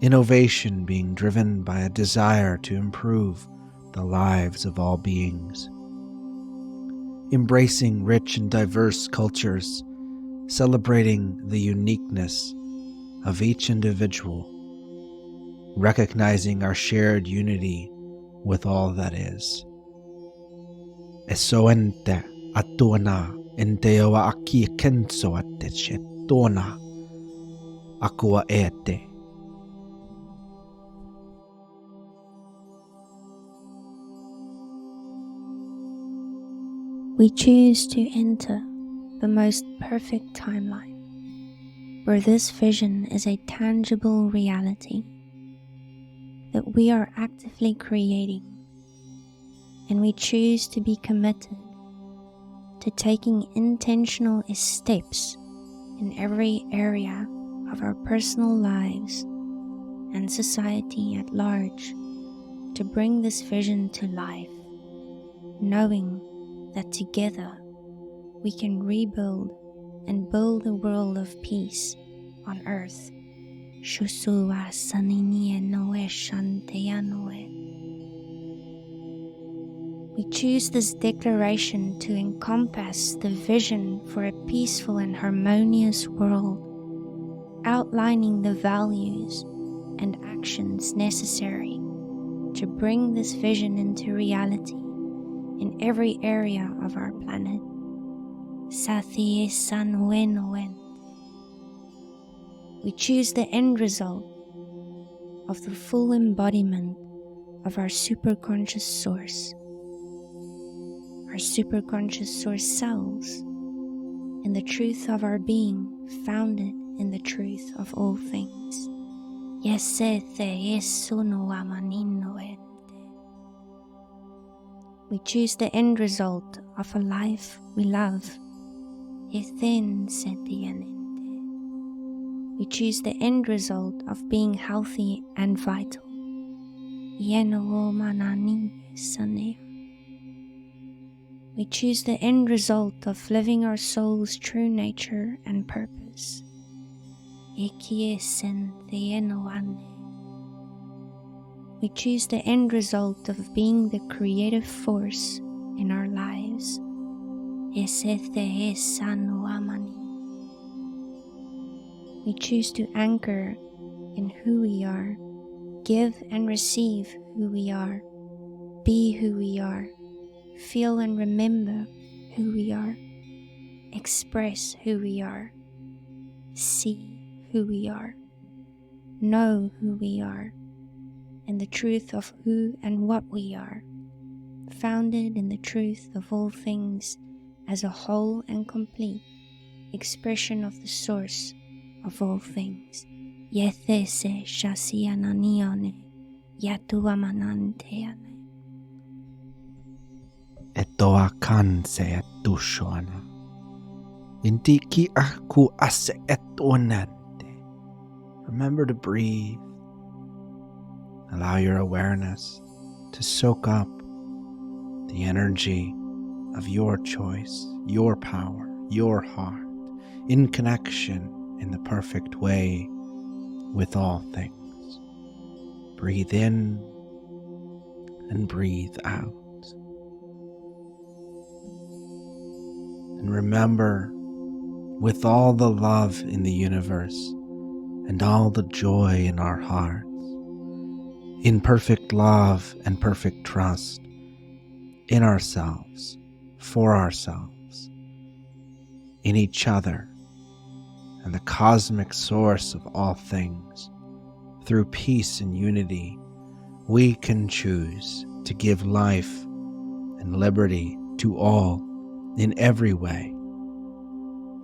innovation being driven by a desire to improve the lives of all beings. Embracing rich and diverse cultures, celebrating the uniqueness of each individual, recognizing our shared unity with all that is. Esoente atona enteoa aki kenso ateche tona akua ete. We choose to enter the most perfect timeline, where this vision is a tangible reality that we are actively creating, and we choose to be committed to taking intentional steps in every area of our personal lives and society at large to bring this vision to life, knowing that together we can rebuild and build a world of peace on earth. We choose this declaration to encompass the vision for a peaceful and harmonious world, outlining the values and actions necessary to bring this vision into reality in every area of our planet. Sathi san wen wen. We choose the end result of the full embodiment of our superconscious source. Our superconscious source selves in the truth of our being, founded in the truth of all things. We choose the end result of a life we love. We choose the end result of being healthy and vital. We choose the end result of living our soul's true nature and purpose. We choose the end result of being the creative force in our lives. We choose to anchor in who we are, give and receive who we are, be who we are, feel and remember who we are, express who we are, see who we are, know who we are, and the truth of who and what we are, founded in the truth of all things as a whole and complete expression of the source of all things. Yethese shasiananione yatuamananteane. Etoakanse etushoana. Intiki aku ase etonante. Remember to breathe. Allow your awareness to soak up the energy of your choice, your power, your heart, in connection in the perfect way with all things. Breathe in and breathe out. And remember, with all the love in the universe and all the joy in our hearts, in perfect love and perfect trust in ourselves, for ourselves, in each other, and the cosmic source of all things, through peace and unity, we can choose to give life and liberty to all in every way,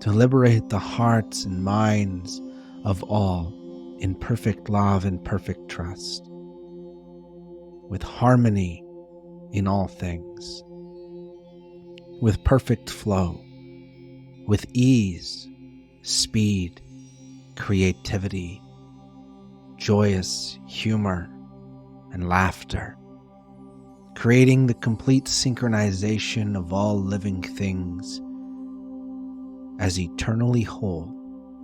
to liberate the hearts and minds of all in perfect love and perfect trust, with harmony in all things, with perfect flow, with ease, speed, creativity, joyous humor, and laughter, creating the complete synchronization of all living things as eternally whole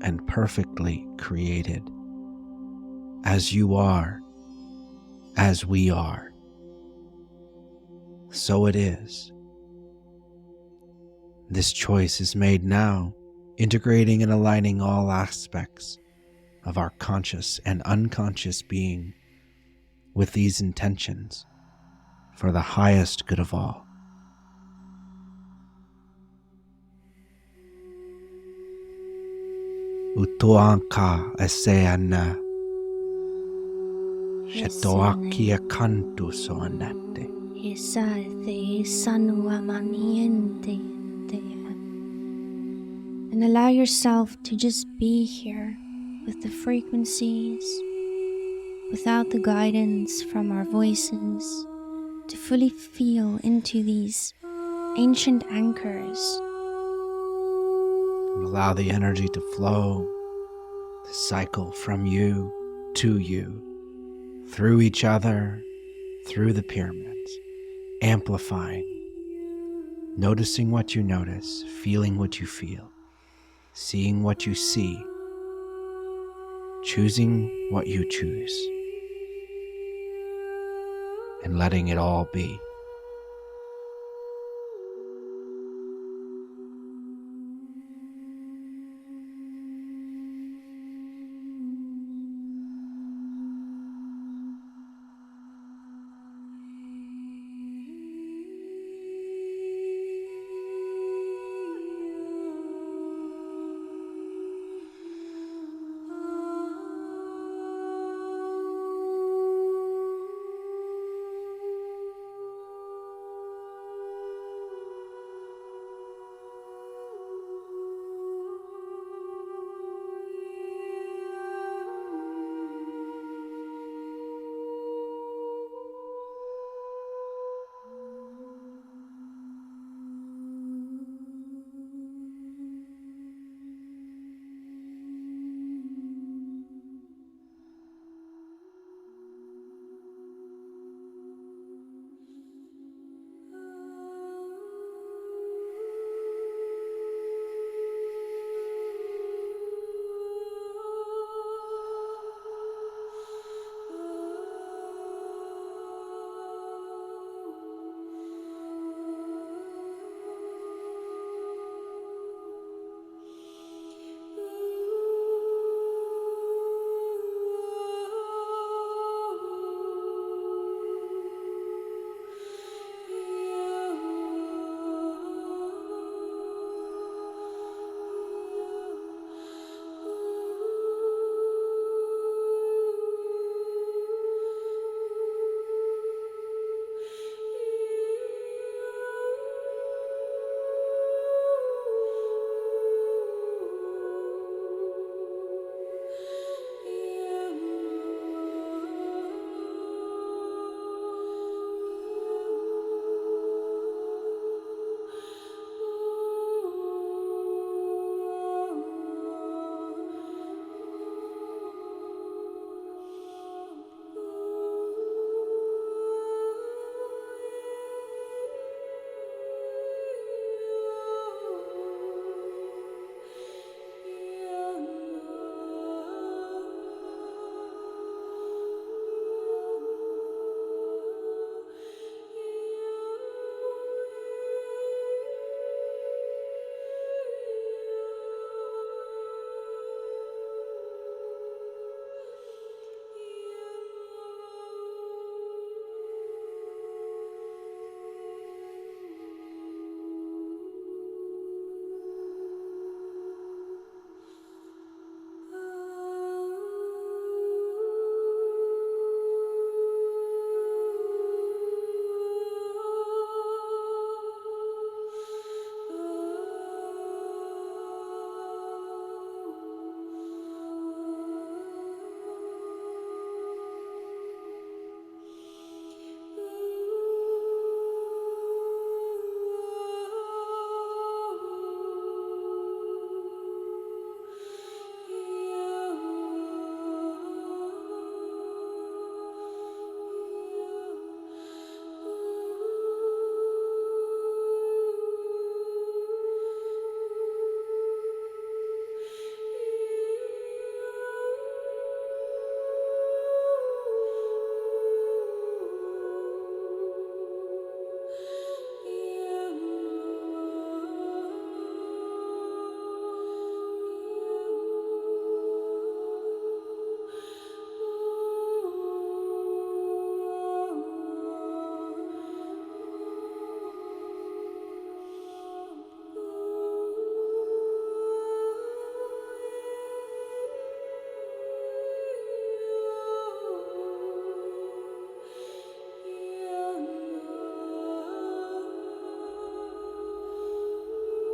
and perfectly created, as you are, as we are. So it is. This choice is made now, integrating and aligning all aspects of our conscious and unconscious being with these intentions for the highest good of all. Utuanka eseana shetoakia kantu soanate. And allow yourself to just be here with the frequencies, without the guidance from our voices, to fully feel into these ancient anchors. And allow the energy to flow, to cycle from you to you, through each other, through the pyramids, amplifying, noticing what you notice, feeling what you feel, seeing what you see, choosing what you choose, and letting it all be.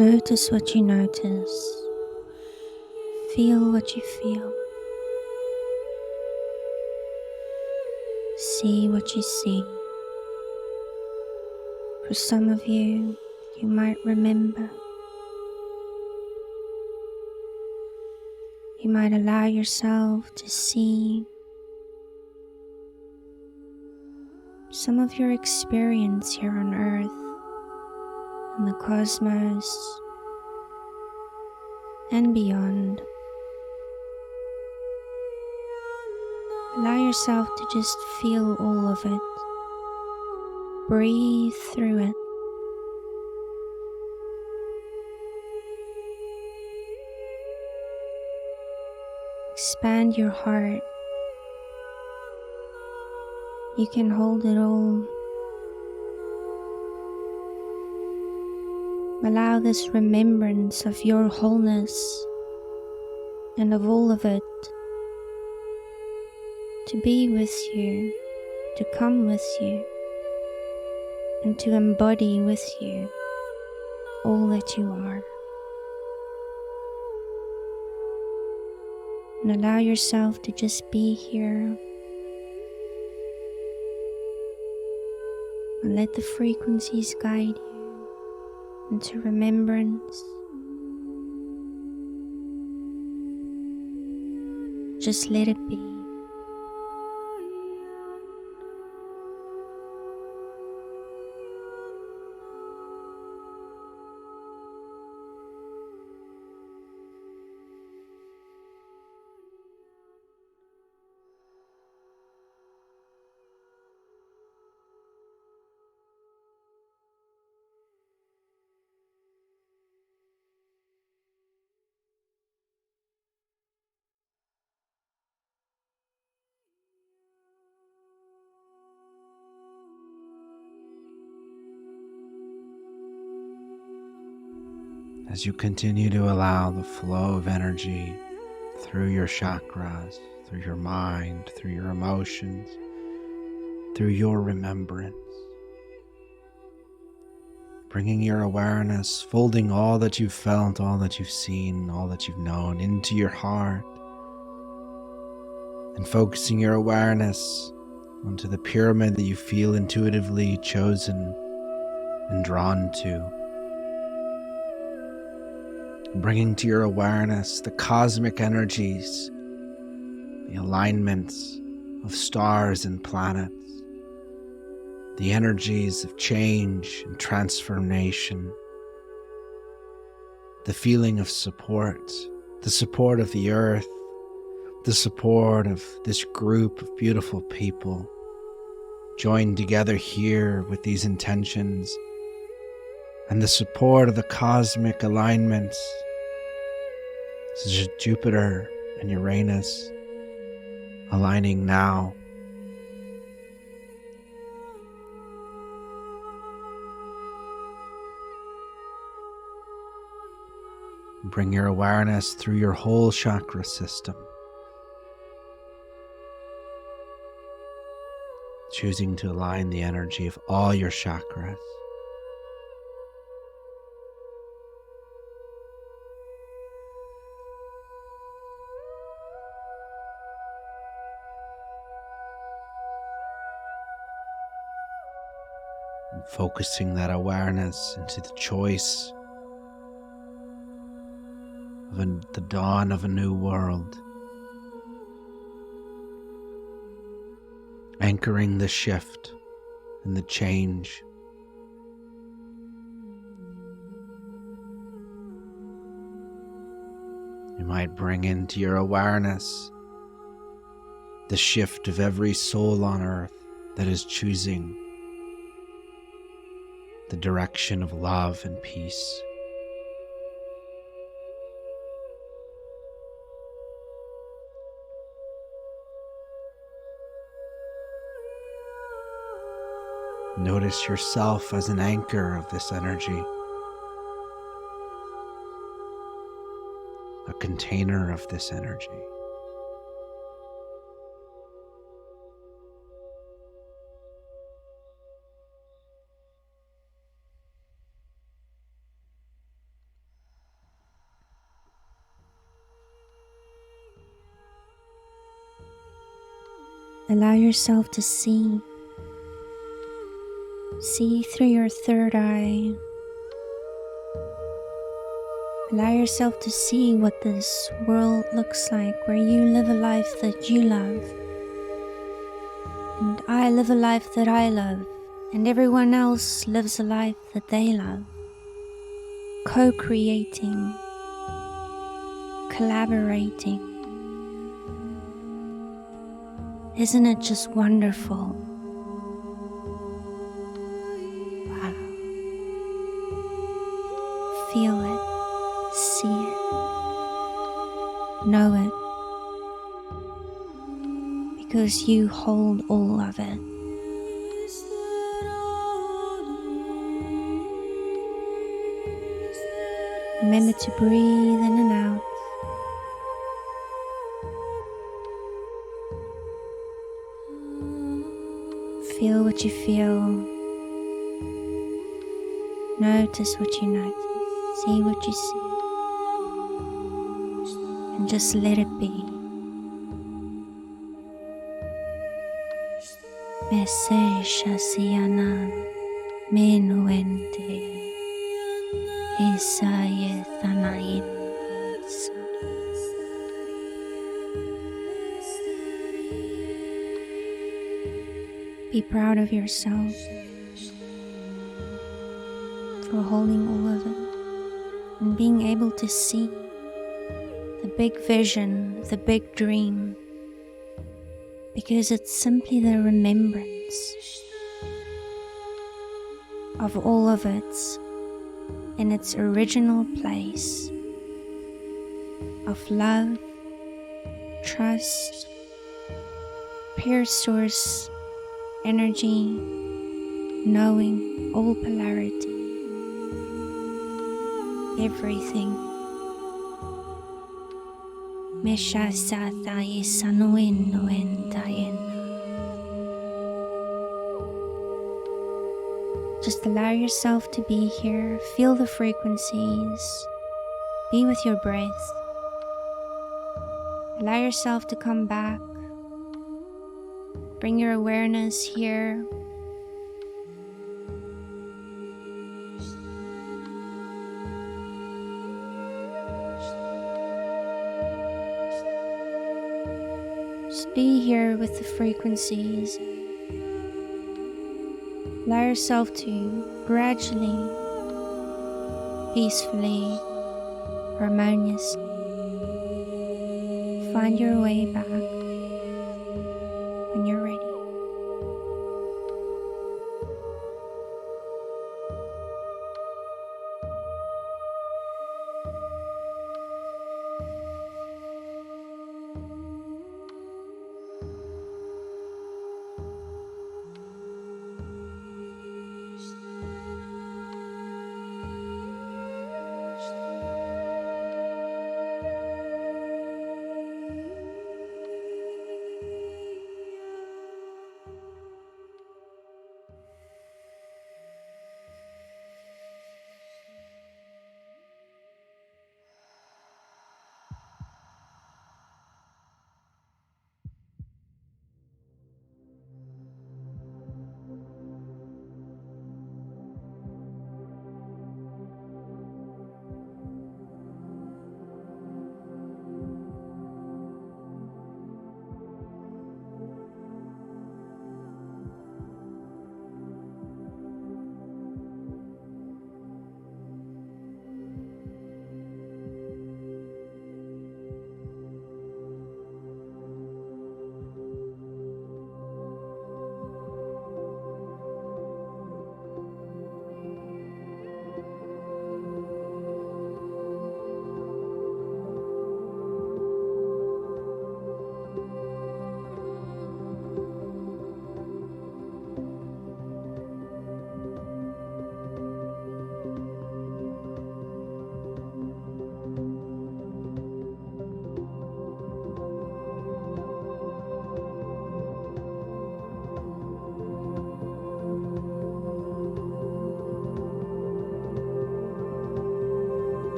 Notice what you notice. Feel what you feel. See what you see. For some of you, you might remember. You might allow yourself to see some of your experience here on Earth, in the cosmos, and beyond. Allow yourself to just feel all of it. Breathe through it. Expand your heart. You can hold it all. Allow this remembrance of your wholeness and of all of it to be with you, to come with you, and to embody with you all that you are. And allow yourself to just be here. And let the frequencies guide you into remembrance. Just let it be. As you continue to allow the flow of energy through your chakras, through your mind, through your emotions, through your remembrance, bringing your awareness, folding all that you've felt, all that you've seen, all that you've known into your heart, and focusing your awareness onto the pyramid that you feel intuitively chosen and drawn to. Bringing to your awareness the cosmic energies, the alignments of stars and planets, the energies of change and transformation, the feeling of support, the support of the earth, the support of this group of beautiful people joined together here with these intentions, and the support of the cosmic alignments such as Jupiter and Uranus aligning now. Bring your awareness through your whole chakra system, choosing to align the energy of all your chakras. And focusing that awareness into the choice of the dawn of a new world. Anchoring the shift and the change. You might bring into your awareness the shift of every soul on earth that is choosing the direction of love and peace. Notice yourself as an anchor of this energy, a container of this energy. Allow yourself to see. See through your third eye. Allow yourself to see what this world looks like, where you live a life that you love. And I live a life that I love. And everyone else lives a life that they love. Co-creating. Collaborating. Isn't it just wonderful? Wow. Feel it, see it, know it, because you hold all of it. Remember to breathe in and out. Feel what you feel. Notice what you notice. See what you see. And just let it be. Mesesha siyana menuente isayethanain. Be proud of yourself for holding all of it and being able to see the big vision, the big dream, because it's simply the remembrance of all of it in its original place of love, trust, pure source energy, knowing all polarity, everything. Just allow yourself to be here, feel the frequencies, be with your breath. Allow yourself to come back. Bring your awareness here. Just be here with the frequencies. Allow yourself to gradually, peacefully, harmoniously find your way back when you're ready.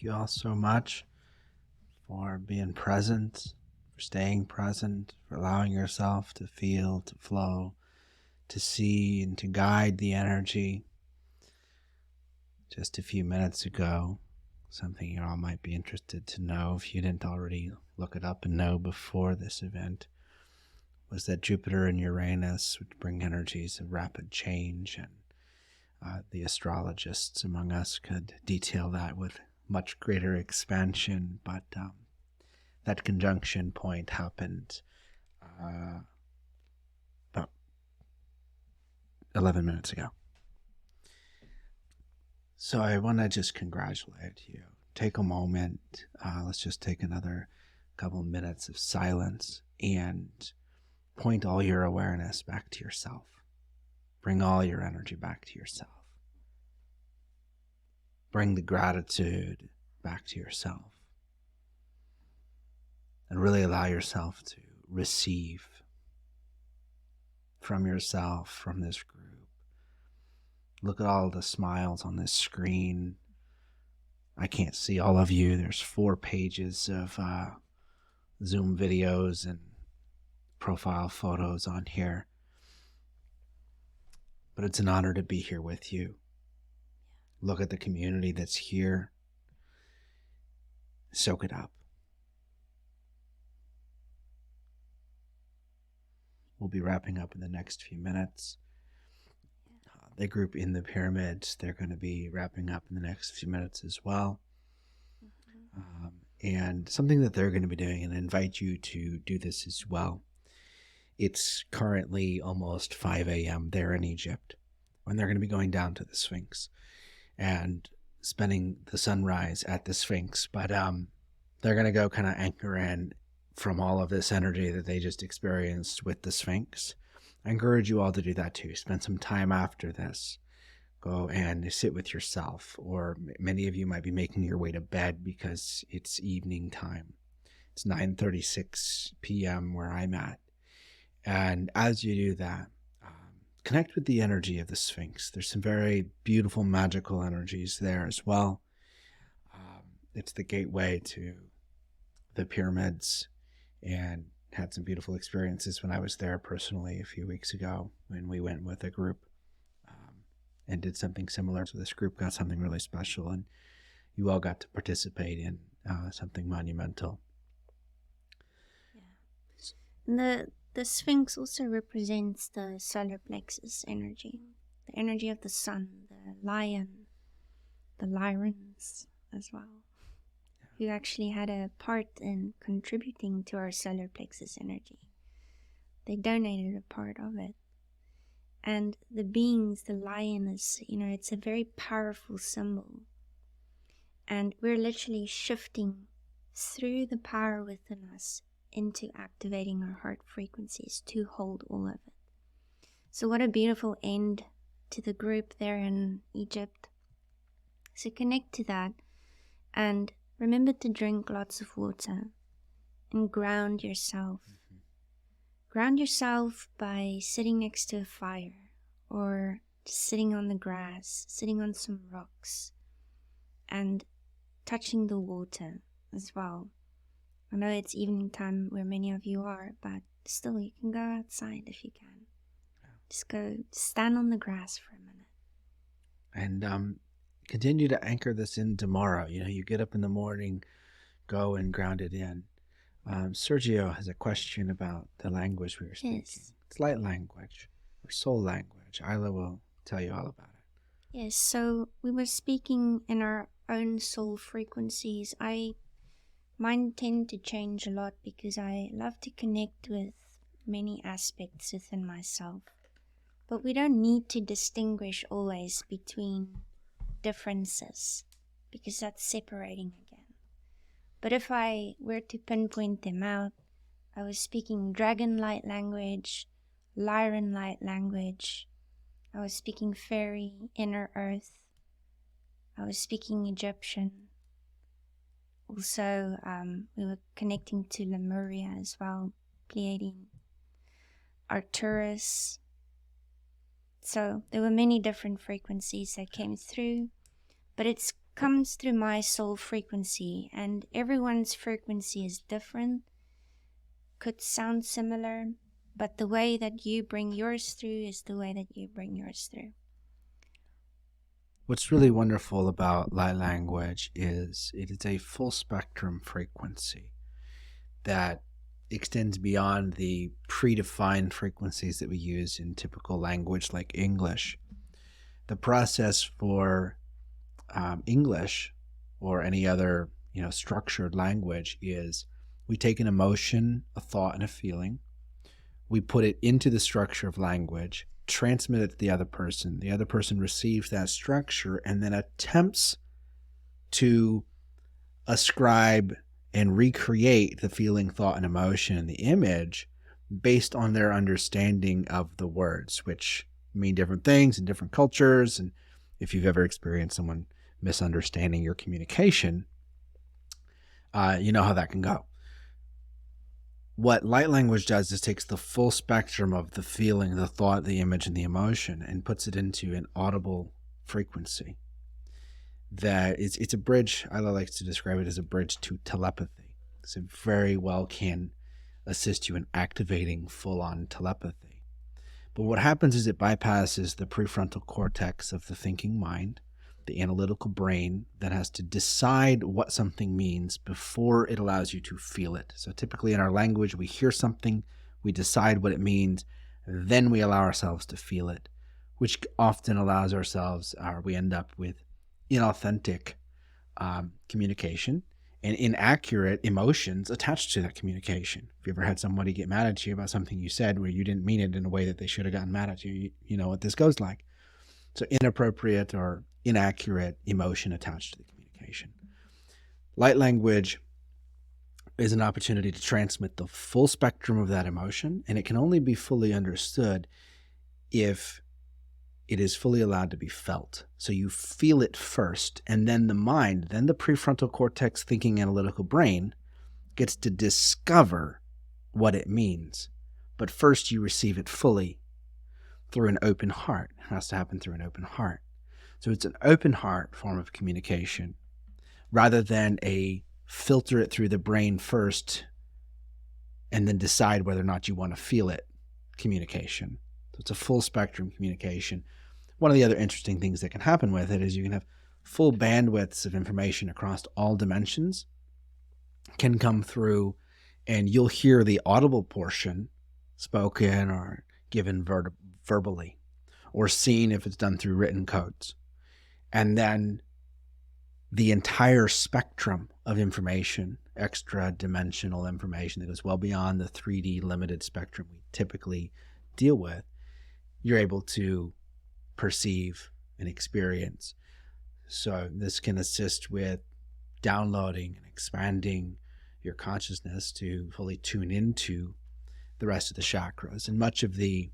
Thank you all so much for being present, for staying present, for allowing yourself to feel, to flow, to see, and to guide the energy. Just a few minutes ago, something you all might be interested to know if you didn't already look it up and know before this event, was that Jupiter and Uranus would bring energies of rapid change, and the astrologists among us could detail that with much greater expansion, but that conjunction point happened about 11 minutes ago. So I want to just congratulate you. Take a moment. Let's just take another couple minutes of silence and point all your awareness back to yourself. Bring all your energy back to yourself. Bring the gratitude back to yourself. And really allow yourself to receive from yourself, from this group. Look at all the smiles on this screen. I can't see all of you. There's 4 pages of Zoom videos and profile photos on here. But it's an honor to be here with you. Look at the community that's here. Soak it up. We'll be wrapping up in the next few minutes. The group in the pyramids, they're going to be wrapping up in the next few minutes as well. And something that they're going to be doing, and I invite you to do this as well. It's currently almost 5 a.m. there in Egypt, when they're going to be going down to the Sphinx and spending the sunrise at the Sphinx. But they're going to go kind of anchor in from all of this energy that they just experienced with the Sphinx. I encourage you all to do that too. Spend some time after this. Go and sit with yourself, or many of you might be making your way to bed because it's evening time. It's 9:36 p.m. where I'm at. And as you do that, connect with the energy of the Sphinx. There's some very beautiful, magical energies there as well. It's the gateway to the pyramids, and had some beautiful experiences when I was there personally a few weeks ago when we went with a group and did something similar. So this group got something really special, and you all got to participate in something monumental. Yeah. And the Sphinx also represents the solar plexus energy, the energy of the sun, the lion, the Lyrans as well, who actually had a part in contributing to our solar plexus energy. They donated a part of it. And the beings, the lion is, it's a very powerful symbol. And we're literally shifting through the power within us into activating our heart frequencies to hold all of it. So what a beautiful end to the group there in Egypt. So connect to that and remember to drink lots of water and ground yourself. Ground yourself by sitting next to a fire or just sitting on the grass, sitting on some rocks and touching the water as well. I know it's evening time where many of you are, but still you can go outside if you can. Just go stand on the grass for a minute. And continue to anchor this in tomorrow. You get up in the morning, go and ground it in. Sergio has a question about the language we were speaking. Yes. It's light language or soul language. Aela will tell you all about it. Yes, so we were speaking in our own soul frequencies. Mine tend to change a lot because I love to connect with many aspects within myself. But we don't need to distinguish always between differences because that's separating again. But if I were to pinpoint them out, I was speaking dragon light language, Lyran light language, I was speaking fairy, inner earth, I was speaking Egyptian. Also, we were connecting to Lemuria as well, Pleiadian, Arcturus. So there were many different frequencies that came through, but it's comes through my soul frequency, and everyone's frequency is different, could sound similar, but the way that you bring yours through is the way that you bring yours through. What's really wonderful about light language is it is a full spectrum frequency that extends beyond the predefined frequencies that we use in typical language like English. The process for English or any other structured language is we take an emotion, a thought, and a feeling, we put it into the structure of language, transmit it to the other person receives that structure and then attempts to ascribe and recreate the feeling, thought, and emotion in the image based on their understanding of the words, which mean different things in different cultures. And if you've ever experienced someone misunderstanding your communication, you know how that can go. What light language does is takes the full spectrum of the feeling, the thought, the image, and the emotion and puts it into an audible frequency. That it's a bridge. Aela likes to describe it as a bridge to telepathy. So it very well can assist you in activating full-on telepathy. But what happens is it bypasses the prefrontal cortex of the thinking mind, the analytical brain that has to decide what something means before it allows you to feel it. So typically in our language, we hear something, we decide what it means, then we allow ourselves to feel it, which often allows ourselves, we end up with inauthentic communication and inaccurate emotions attached to that communication. If you ever had somebody get mad at you about something you said where you didn't mean it in a way that they should have gotten mad at you, you know what this goes like. So inappropriate or inaccurate emotion attached to the communication. Light language is an opportunity to transmit the full spectrum of that emotion, and it can only be fully understood if it is fully allowed to be felt. So you feel it first, and then the mind, then the prefrontal cortex thinking analytical brain gets to discover what it means. But first you receive it fully through an open heart. It has to happen through an open heart. So it's an open heart form of communication rather than a filter it through the brain first and then decide whether or not you want to feel it communication. So it's a full spectrum communication. One of the other interesting things that can happen with it is you can have full bandwidths of information across all dimensions can come through, and you'll hear the audible portion spoken or given verbally, or seen if it's done through written codes. And then the entire spectrum of information, extra dimensional information that goes well beyond the 3D limited spectrum we typically deal with, you're able to perceive and experience. So this can assist with downloading and expanding your consciousness to fully tune into the rest of the chakras. And much of the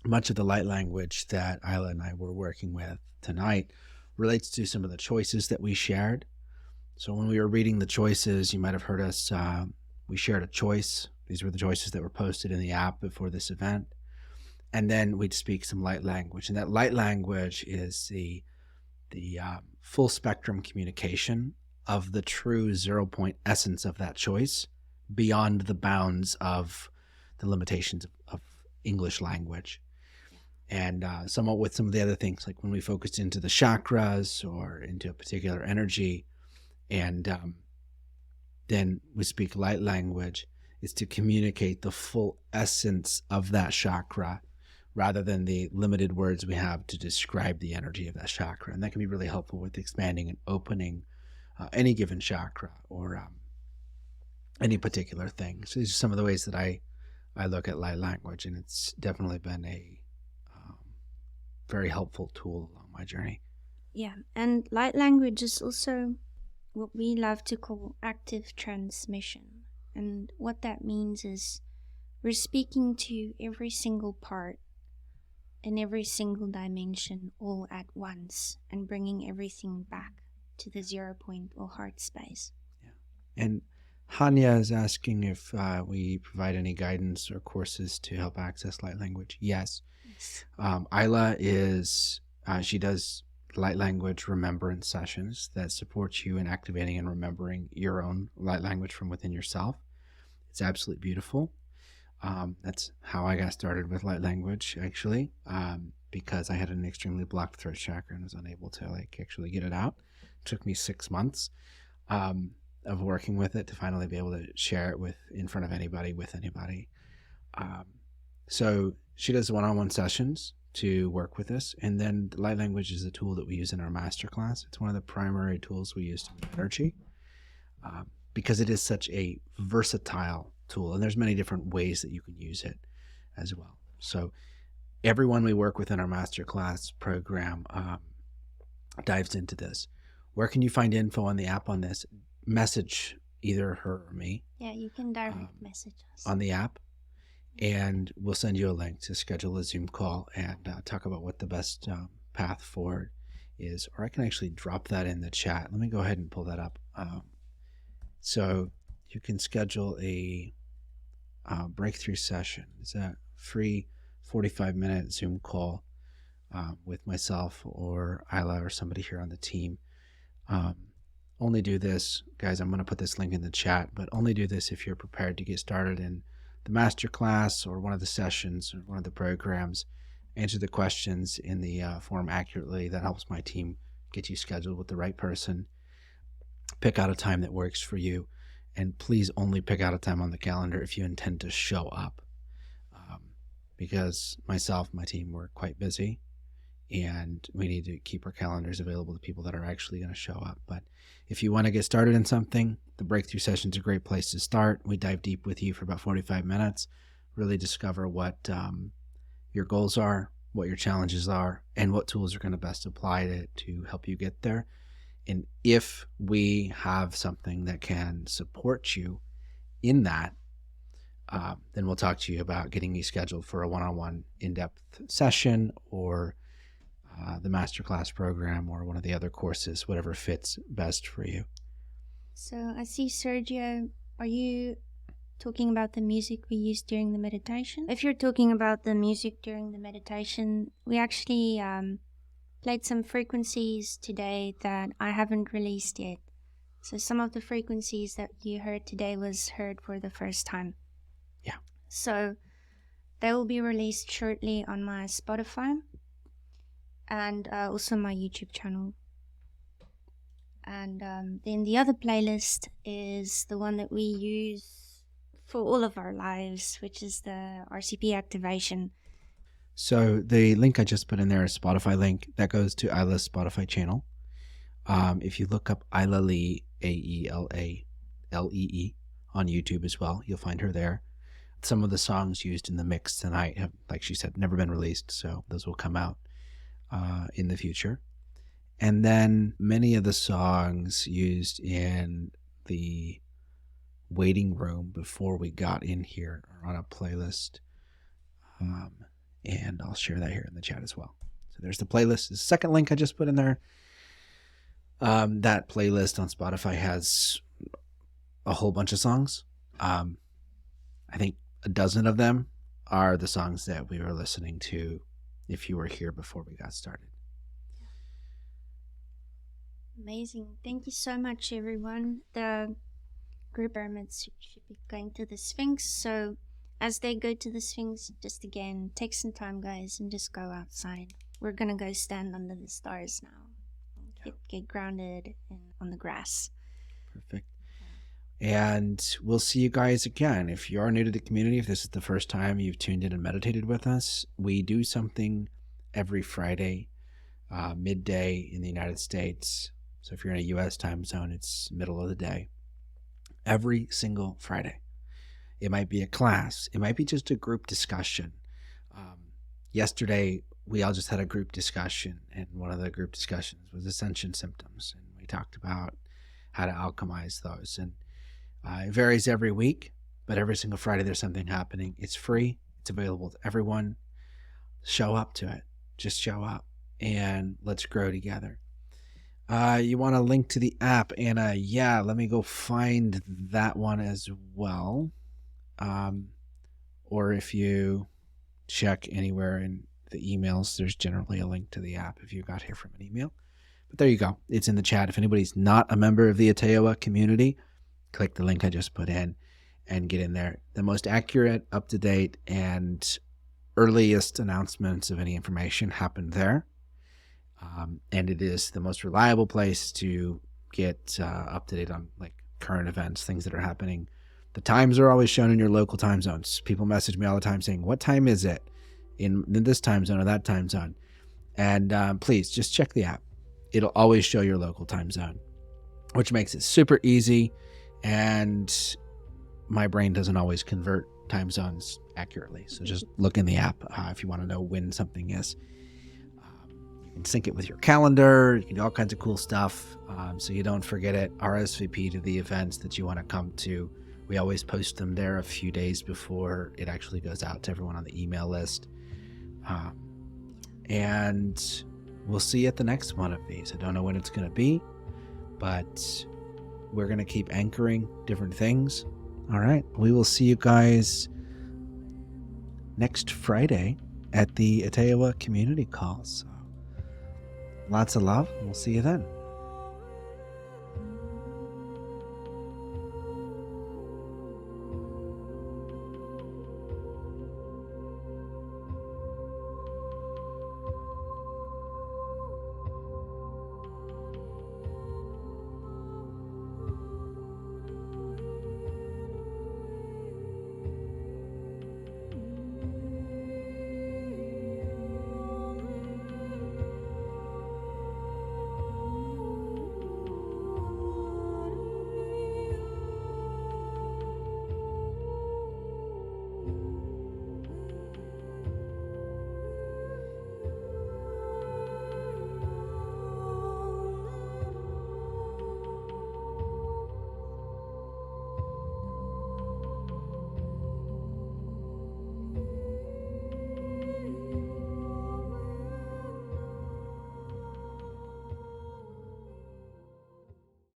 light language that Aela and I were working with tonight relates to some of the choices that we shared. So when we were reading the choices, you might have heard us, we shared a choice. These were the choices that were posted in the app before this event. And then we'd speak some light language. And that light language is the full spectrum communication of the true 0 point essence of that choice beyond the bounds of the limitations of English language. And somewhat with some of the other things, like when we focused into the chakras or into a particular energy, and then we speak light language, is to communicate the full essence of that chakra rather than the limited words we have to describe the energy of that chakra. And that can be really helpful with expanding and opening any given chakra or any particular thing. So these are some of the ways that I look at light language, and it's definitely been a very helpful tool along my journey. Yeah, and light language is also what we love to call active transmission. And what that means is we're speaking to every single part in every single dimension all at once and bringing everything back to the 0 point or heart space. Yeah. And Hanya is asking if we provide any guidance or courses to help access light language. Yes. Aela is, she does light language remembrance sessions that support you in activating and remembering your own light language from within yourself. It's absolutely beautiful. That's how I got started with light language, actually, because I had an extremely blocked throat chakra and was unable to actually get it out. It took me 6 months of working with it to finally be able to share it in front of anybody, with anybody. So she does one-on-one sessions to work with this, and then the light language is a tool that we use in our masterclass. It's one of the primary tools we use to move energy, because it is such a versatile tool, and there's many different ways that you can use it as well. So everyone we work with in our masterclass program dives into this. Where can you find info on the app on this? Message either her or me. Yeah, you can direct message us on the app, and we'll send you a link to schedule a Zoom call and talk about what the best path forward is. Or I can actually drop that in the chat. Let me go ahead and pull that up. So you can schedule a breakthrough session. It's a free 45-minute Zoom call with myself or Aela or somebody here on the team. Only do this, guys, I'm going to put this link in the chat, but only do this if you're prepared to get started in the masterclass or one of the sessions or one of the programs. Answer the questions in the form accurately. That helps my team get you scheduled with the right person. Pick out a time that works for you, and please only pick out a time on the calendar if you intend to show up, because myself, my team, we're quite busy, and we need to keep our calendars available to people that are actually going to show up. But if you want to get started in something, the breakthrough session is a great place to start. We dive deep with you for about 45 minutes, really discover what your goals are, what your challenges are, and what tools are going to best apply to help you get there. And if we have something that can support you in that, then we'll talk to you about getting you scheduled for a one-on-one in-depth session, or the masterclass program, or one of the other courses, whatever fits best for you. So I see, Sergio, are you talking about the music we used during the meditation? If you're talking about the music during the meditation, we actually played some frequencies today that I haven't released yet. So some of the frequencies that you heard today was heard for the first time. Yeah. So they will be released shortly on my Spotify and also my YouTube channel. And then the other playlist is the one that we use for all of our lives, which is the RCP activation. So the link I just put in there is Spotify link that goes to Aela's Spotify channel. If you look up Aela Lee, Aelalee on YouTube as well, you'll find her there. Some of the songs used in the mix tonight have, like she said, never been released, so those will come out in the future. And then many of the songs used in the waiting room before we got in here are on a playlist. And I'll share that here in the chat as well. So there's the playlist. The second link I just put in there. That playlist on Spotify has a whole bunch of songs. I think a dozen of them are the songs that we were listening to if you were here before we got started. Amazing. Thank you so much, everyone. The group pyramids should be going to the Sphinx. So as they go to the Sphinx, just again, take some time, guys, and just go outside. We're going to go stand under the stars now. Get grounded and on the grass. Perfect. And we'll see you guys again. If you are new to the community, if this is the first time you've tuned in and meditated with us, we do something every Friday, midday in the United States. So if you're in a U.S. time zone, it's middle of the day. Every single Friday. It might be a class. It might be just a group discussion. Yesterday, we all just had a group discussion, and one of the group discussions was ascension symptoms. And we talked about how to alchemize those. And it varies every week, but every single Friday there's something happening. It's free. It's available to everyone. Show up to it. Just show up, and let's grow together. You want a link to the app, Anna? Yeah, let me go find that one as well. Or if you check anywhere in the emails, there's generally a link to the app if you got here from an email. But there you go. It's in the chat. If anybody's not a member of the Ateoa community, click the link I just put in and get in there. The most accurate, up-to-date, and earliest announcements of any information happen there. And it is the most reliable place to get up to date on like current events, things that are happening. The times are always shown in your local time zones. People message me all the time saying, what time is it in this time zone or that time zone? And please just check the app. It'll always show your local time zone, which makes it super easy. And my brain doesn't always convert time zones accurately. So just look in the app if you want to know when something is. You can sync it with your calendar. You can do all kinds of cool stuff so you don't forget it. RSVP to the events that you want to come to. We always post them there a few days before it actually goes out to everyone on the email list. And we'll see you at the next one of these. I don't know when it's going to be, but we're going to keep anchoring different things. All right. We will see you guys next Friday at the Ateoa community call. So lots of love. We'll see you then.